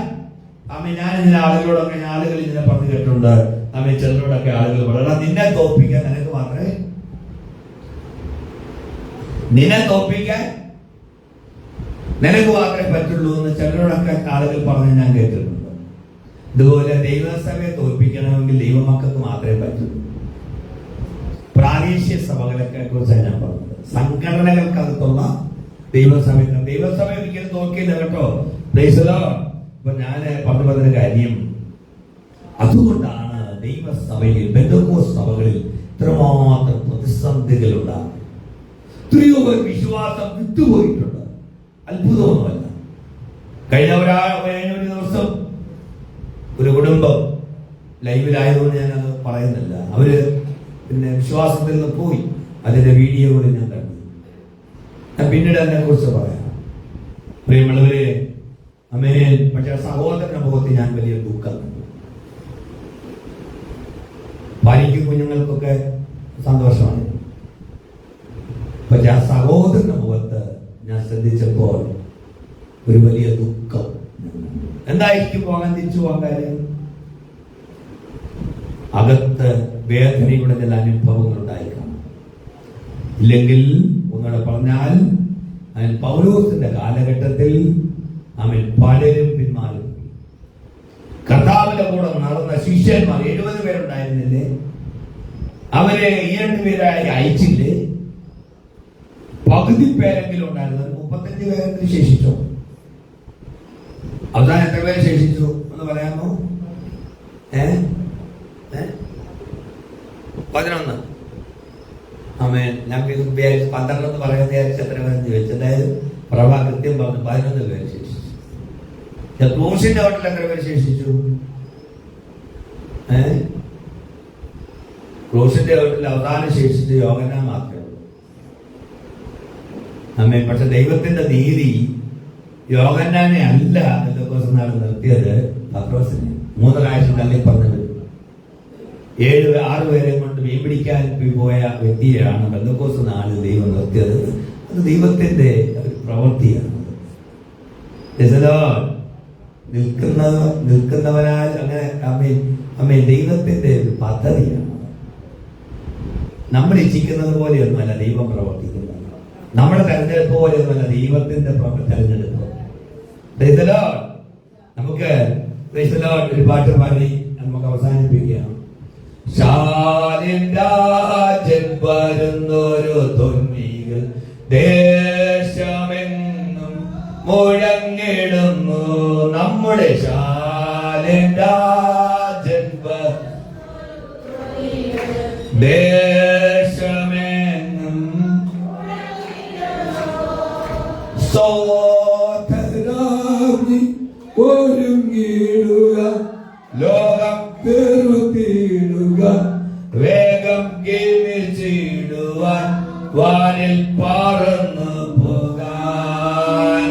ഞാനിങ്ങനെ ആളുകൾ ഇങ്ങനെ പറഞ്ഞു കേട്ടിട്ടുണ്ട്. ചിലരോടൊക്കെ ആളുകൾ പറയണം, നിന്നെ തോൽപ്പിക്കാൻ നിനക്ക് മാത്രമേ പറ്റുള്ളൂ എന്ന് ചിലരോടൊക്കെ ആളുകൾ പറഞ്ഞ് ഞാൻ കേട്ടിട്ടുണ്ട്. ഇതുപോലെ ദൈവസഭയെ തോൽപ്പിക്കണമെങ്കിൽ ദൈവമക്കൾക്ക് മാത്രമേ പറ്റുള്ളൂ. പ്രാദേശിക സഭകളൊക്കെ കുറിച്ചാണ് ഞാൻ പറഞ്ഞത്. സംഘടനകൾക്കകത്തുള്ള ദൈവസഭ ഒരിക്കലും തോൽക്കില്ല കേട്ടോ. ഇപ്പൊ ഞാൻ പറഞ്ഞു പറഞ്ഞ കാര്യം അതുകൊണ്ടാണ് ദൈവസഭയിൽ പെന്തക്കോസ്ത് സഭകളിൽ ഇത്രമാത്രം പ്രതിസന്ധികളുണ്ടാകും. എത്രയോ വിശ്വാസം വിട്ടുപോയിട്ടുണ്ട്. അത്ഭുതമൊന്നുമല്ല. കഴിഞ്ഞ ഒരു ദിവസം ഒരു കുടുംബം ലൈവിലായതുകൊണ്ട് ഞാനത് പറയുന്നില്ല. അവര് വിശ്വാസത്തിൽ നിന്ന് പോയി. അതിന്റെ വീഡിയോകൾ ഞാൻ കണ്ടു. ഞാൻ പിന്നീട് അതിനെ കുറിച്ച് പറയാം. പ്രിയമുള്ളവരെ, പക്ഷെ സഹോദരന്റെ മുഖത്ത് ഞാൻ വലിയ ദുഃഖം കണ്ടു. ഭാര്യയ്ക്കും കുഞ്ഞുങ്ങൾക്കൊക്കെ സന്തോഷമാണ്. പക്ഷെ ആ സഹോദരന്റെ മുഖത്ത് ഞാൻ ശ്രദ്ധിച്ചപ്പോൾ ഒരു വലിയ ദുഃഖം. എന്തായിരിക്കും തിരിച്ചു പോകാൻ കാര്യം? അകത്ത് വേദനയുടെ ചില അനുഭവങ്ങൾ ഉണ്ടായിരിക്കണം. ഇല്ലെങ്കിൽ ഒന്നുകൂടെ പറഞ്ഞാൽ പൗലോസിന്റെ കാലഘട്ടത്തിൽ പലരും പിന്മാറി. കർത്താവിന്റെ കൂടെ നടന്ന ശിഷ്യന്മാർ 70 പേരുണ്ടായിരുന്നില്ലേ? അവരെ 2 പേരായി അയച്ചില്ലേ? പകുതി പേരെങ്കിലും ഉണ്ടായിരുന്നത് 35 പേരെങ്കിലും ശേഷിച്ചോ? അവസാനം എത്ര പേര് ശേഷിച്ചു എന്ന് പറയാമോ? 11. ഞാൻ വിചാരിച്ചു 12 എന്ന് പറയാൻ വിചാരിച്ചു. എത്ര പേരെന്ന് ചോദിച്ചു. അതായത് പ്രഭ കൃത്യം പറഞ്ഞു 11 പേര് ശേഷിച്ചു. ക്രൂശിന്റെ ഹോട്ടലിൽ എത്ര പേര് ശേഷിച്ചു? ക്രൂശിന്റെ ഹോട്ടലിൽ അവസാനം ശേഷിച്ച് യോഹന്നാൻ മാത്രമേ ഉള്ളൂ. പക്ഷെ ദൈവത്തിന്റെ നീതി യോഹന്നാനെ അല്ല നാൾ നിർത്തിയത്, പത്രോസിനെ. 3 പ്രാവശ്യം തള്ളി പറഞ്ഞത്. 7-6 പേരെ കൊണ്ട് മീൻ പിടിക്കാൻ പോയ വ്യക്തിയാണ് പെന്തക്കോസ്ത് നാളിൽ ദൈവം നിർത്തിയത്. അത് ദൈവത്തിന്റെ ഒരു പ്രവൃത്തിയാണ്. നിൽക്കുന്നവനാൽ അങ്ങനെ ദൈവത്തിന്റെ ഒരു പദ്ധതിയാണ്. നമ്മൾ ഇച്ഛിക്കുന്നത് പോലെയൊന്നുമല്ല ദൈവം പ്രവർത്തിക്കുന്നത്. നമ്മുടെ തെരഞ്ഞെടുപ്പ് പോലെയൊന്നുമല്ല ദൈവത്തിന്റെ തെരഞ്ഞെടുപ്പ്. നമുക്ക് ഒരു പാട്ട് പാടി നമുക്ക് അവസാനിപ്പിക്കാം. ശാലിൻ വരുന്നൊരു തൊന്നികൾ ദേശമെന്നും മുഴങ്ങിടുന്നു. നമ്മുടെ ശാലിൻ ദേശമെന്നും ഒരുങ്ങിടുക, ലോകം തീർത്തിടുക, വേഗം ഗമിച്ചിടുവാൻ വാനിൽ പറന്നു പോകാൻ.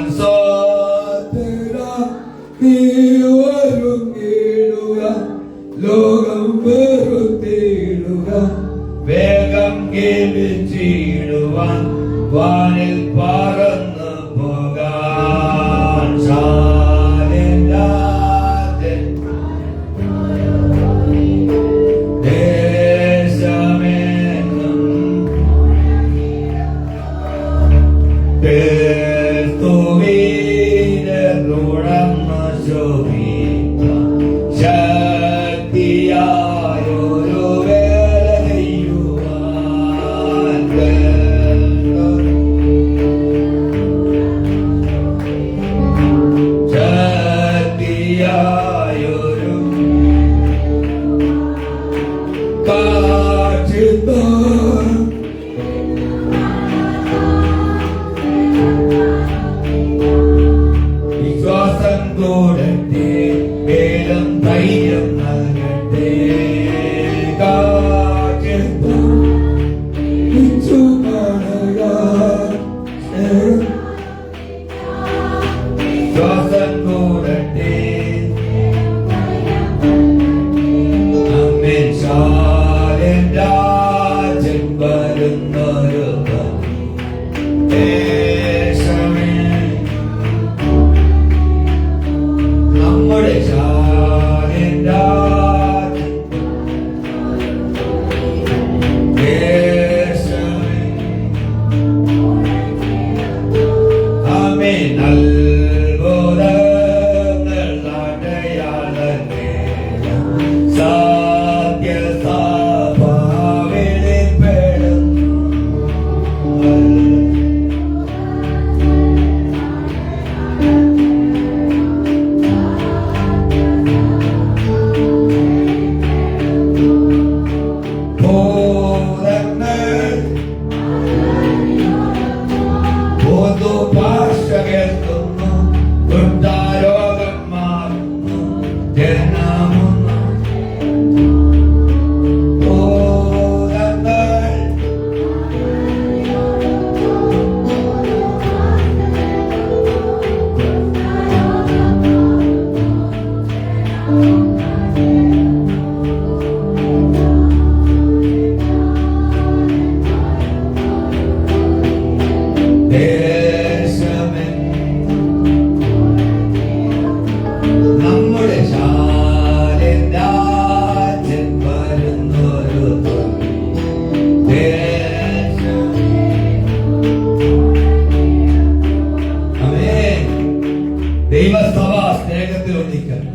ഒരുങ്ങിടുക, ലോകം വെറുത്തിടുക, വേഗം ഗമിച്ചിടുവാൻ വാനിൽ പറന്നു പോകാൻ. ദേശമെന്നും ദൈവസഭ സ്നേഹത്തിൽ ഒന്നിക്കണം,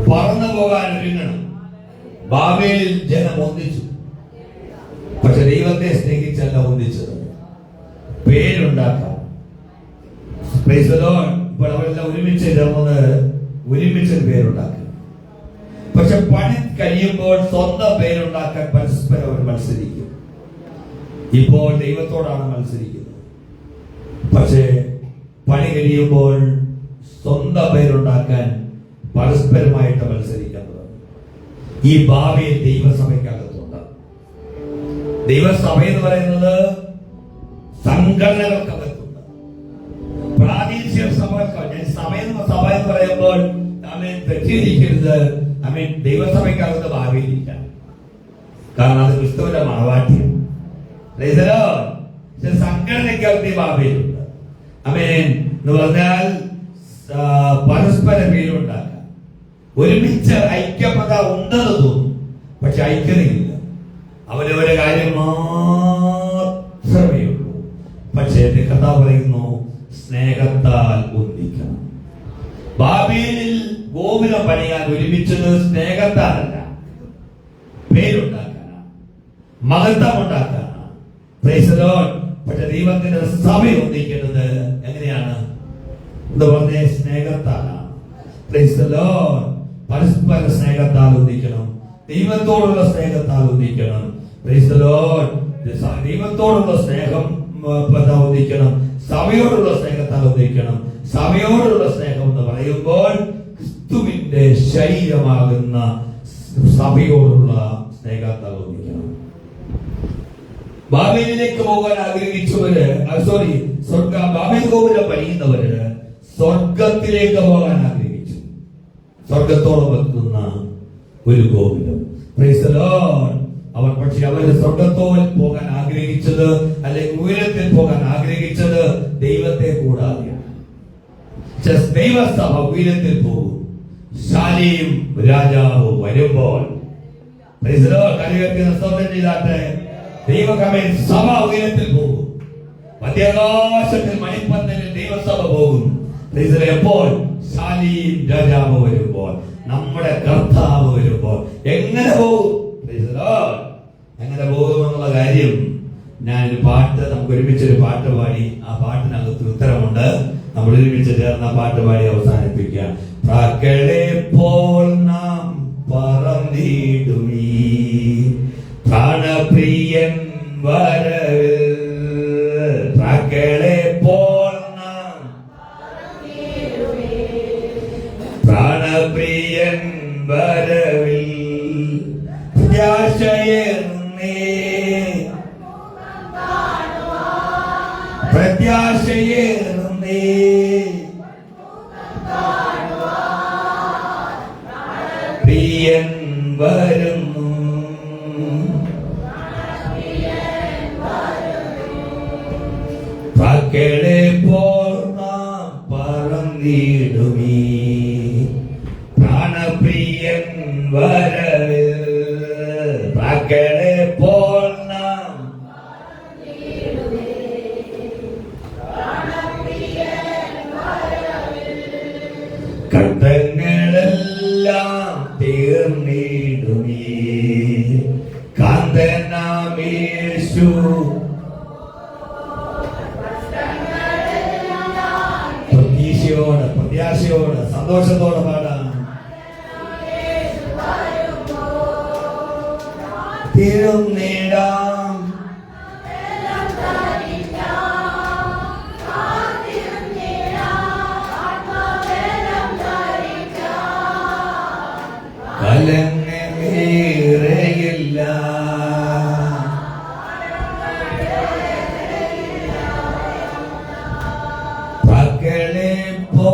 പറന്നു പോകാൻ ഒരുങ്ങണം. ബാബേലിൽ ജനം ഒന്നിച്ചു, പക്ഷെ ദൈവത്തെ സ്നേഹിച്ചല്ല ഒന്നിച്ചത്, പേരുണ്ടാക്കാം. ഇപ്പോൾ അവരെല്ലാം ഒരുമിച്ച് ചേർന്നത് ഒരുമിച്ച് പേരുണ്ടാക്കുക. പക്ഷെ പണി കഴിയുമ്പോൾ സ്വന്തം പേരുണ്ടാക്കാൻ പരസ്പരം അവർ മത്സരിക്കും. ഇപ്പോൾ ദൈവത്തോടാണ് മത്സരിക്കുന്നത്. പക്ഷേ പണി കഴിയുമ്പോൾ സ്വന്തം പേരുണ്ടാക്കാൻ പരസ്പരമായിട്ട് മത്സരിക്കുന്നത് ഈ ഭാവിയിൽ ദൈവസഭയ്ക്കകത്തുണ്ട്. ദൈവസഭ എന്ന് പറയുന്നത് സംഘടനകൾക്കകത്തുണ്ട്, പ്രാദേശിക സഭകൾക്ക്. സഭ എന്ന് പറയുമ്പോൾ തെറ്റിയിരിക്കരുത്. ദൈവസഭയ്ക്കകത്ത് ഭാവിയിലില്ല, കാരണം അത് ക്രിസ്തുവിന്റെ മണവാട്ടിയാണ്. സംഘടനയ്ക്കകത്ത് ഭാവിയിലുണ്ട്. എന്ന് പറഞ്ഞാൽ പരസ്പര പേരുണ്ടാക്കാം, ഒരുമിച്ച് ഐക്യത ഉണ്ടെന്ന് തോന്നും, പക്ഷെ ഐക്യതയില്ല. അവരവരെ കാര്യം മാത്രമേ ഉള്ളൂ. പക്ഷേ കഥ പറയുന്നു, സ്നേഹത്താൽ ഒന്നിക്കണം. ബാബേലിൽ ഗോപുരം പണിയാൻ ഒരുമിച്ചത് സ്നേഹത്താലല്ല, പേരുണ്ടാക്കാനാണ്, മഹത്വം ഉണ്ടാക്കാനാണ്. പക്ഷെ ദൈവത്തിന്റെ സഭ ഒന്നിക്കുന്നത് എങ്ങനെയാണ് എന്ന് പറഞ്ഞ സ്നേഹത്താലാണ്. പരസ്പര സ്നേഹത്താൽ ഒന്നിക്കണം, ദൈവത്തോടുള്ള സ്നേഹത്താൽ ഒന്നിക്കണം. ദൈവത്തോടുള്ള സ്നേഹം ഒന്നിക്കണം, സഭയോടുള്ള സ്നേഹത്താൽ ഒന്നിക്കണം. സഭയോടുള്ള സ്നേഹം എന്ന് പറയുമ്പോൾ ക്രിസ്തുവിന്റെ ശരീരമാകുന്ന സഭയോടുള്ള സ്നേഹത്താൽ ഒന്നിക്കണം. ബാബേലിലേക്ക് പോകാൻ ആഗ്രഹിച്ചവര് ബാബേൽ ഗോപുരം പണിയുന്നവര് സ്വർഗത്തിലേക്ക് പോകാൻ ആഗ്രഹിച്ചു. സ്വർഗത്തോളം വെക്കുന്ന ഒരു ഗോപുരം. പക്ഷെ അവര് സ്വർഗത്തോളം പോകാൻ ആഗ്രഹിച്ചത്, അല്ലെങ്കിൽ ഉയരത്തിൽ പോകാൻ ആഗ്രഹിച്ചത് ദൈവത്തെ കൂടാതെയാണ്. ദൈവസഭ ഉയരത്തിൽ പോകും, ശാലിയും രാജാവും വരുമ്പോൾ. ദൈവകമേ സഭ ഉയരത്തിൽ പോകും. മധ്യാകാശത്തിൽ മണിപ്പന്തലിൽ ദൈവസഭ പോകും. എപ്പോൾ? ശാലീം രാജാവ് വരുമ്പോൾ, നമ്മുടെ കർത്താവ് വരുമ്പോൾ. എങ്ങനെ പോകും? എങ്ങനെ പോകുമെന്നുള്ള കാര്യം ഞാനൊരു പാട്ട്, നമുക്ക് ഒരുമിച്ചൊരു പാട്ട് പാടി ആ പാട്ടിനകത്ത് ഉത്തരമുണ്ട്. നമ്മൾ ഒരുമിച്ച് ചേർന്ന പാട്ട് പാടി അവസാനിപ്പിക്കുക. പ്രാക്കളെ പോൽ നാം പറന്നിടുമീ പ്രാണപ്രിയൻ വരവിൽ. പ്രാക്കളെ പോൽ നാം പ്രാണപ്രിയൻ വരവിൽ പ്രത്യാശയേറുന്നേ പ്രത്യാശയേറുന്നേ പ്രിയൻ വരുന്നു പ്രാക്കളെ പോൽ നാം പറന്നിടുമീ പ്രാണപ്രിയൻ വരവിൽ. പ്രാക്കളെ പോൽ നാം കട്ടങ്ങളെല്ലാം തീർന്നിടുമീ കാന്തനാമേശു പ്രത്യാശയോടെ സന്തോഷത്തോടെ പാടാം. തിരുന്നിടാം കലങ്ങേറയില്ല പക്കളെ പോ.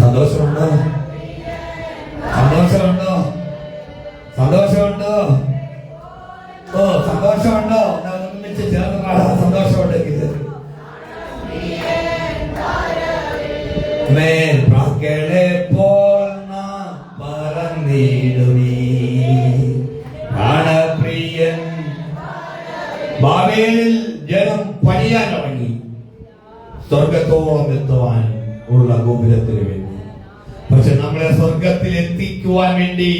സന്തോഷമുണ്ടോ? സന്തോഷമുണ്ടോ? സന്തോഷമുണ്ടോ? ഓ, സന്തോഷമുണ്ടോ? ഒരുമിച്ച് ചേർന്ന് പാടാൻ സന്തോഷമുണ്ടെങ്കിൽ പ്രാക്കളെ പോൽ നാം പറന്നിടുമീ പ്രാണപ്രിയൻ. ബാബേലിൽ ജനം പണിയാൻ തുടങ്ങി സ്വർഗത്തോളം എത്തുവാൻ ഉള്ള ഗോപുരത്തിന് വേണ്ടി. പക്ഷെ നമ്മളെ സ്വർഗത്തിൽ എത്തിക്കുവാൻ വേണ്ടി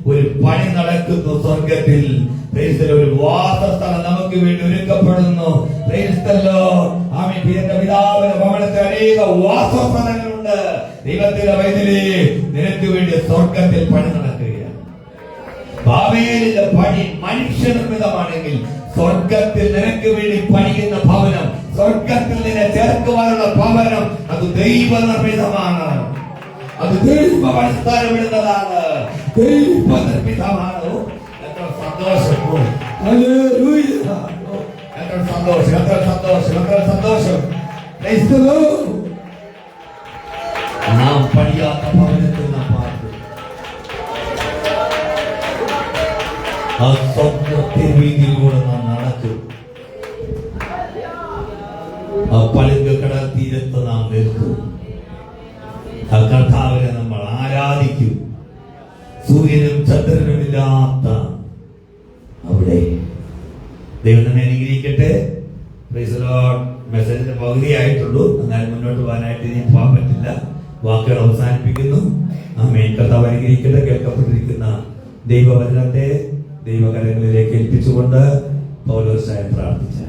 ഒരു പണി നടക്കുന്നു. സ്വർഗത്തിൽ ഒരു വാസസ്ഥലം നമുക്ക് വേണ്ടി ഒരുക്കപ്പെടുന്നു. പിതാവിന്റെ ഭവനത്തിൽ അനേക വാസസ്ഥലങ്ങളുണ്ട്. ദൈവത്തിന്റെ വൈദ്യുതി നിനക്ക് വേണ്ടി സ്വർഗത്തിൽ പണി നടക്കുകയാണ്. ബാബേലിന്റെ പണി മനുഷ്യനിർമ്മിതമാണെങ്കിൽ സ്വർഗത്തിൽ നിനക്ക് വേണ്ടി പണിയുന്ന ഭവനം, സ്വർഗത്തിൽ നിന്നെ ചേർക്കുവാനുള്ള ഭവനം, അത് ദൈവനിർമ്മിതമാണ്. അത് ദൈവസ്ഥാനമിടുന്നതാണ്, ദൈവനിർമ്മിതമാണ്. എത്ര സന്തോഷം! എത്ര സന്തോഷം! എത്ര സന്തോഷം! എത്ര സന്തോഷം! നാം പണിയാത്ത ഭവനത്തിൽ നാം പാർക്കും. ആ സ്വപ്നത്തിൻ വീതിയിലൂടെ നാം നടക്കും. ആ പളുങ്ക് കടൽ തീരത്ത് നാം നിൽക്കും. ആ കർത്താവിനെ നമ്മൾ ആരാധിക്കും. സൂര്യനും ചന്ദ്രനുമില്ലാത്ത അവിടെ ദൈവം നമ്മെ അനുഗ്രഹിക്കട്ടെ. Praise the Lord. മെസ്സേജിന്റെ പകുതിയായിട്ടുള്ളൂ, എന്നാലും മുന്നോട്ട് പോകാനായിട്ട് ഇനി പോകാൻ പറ്റില്ല. വാക്കുകൾ അവസാനിപ്പിക്കുന്നു. ആമേൻ. കർത്താവ് അനുഗ്രഹിക്കട്ടെ. കേൾക്കപ്പെട്ടിരിക്കുന്ന ദൈവവചനത്തെ ദൈവകരങ്ങളിലേക്ക് ഏൽപ്പിച്ചുകൊണ്ട് പൗലോസായി പ്രാർത്ഥിച്ചു.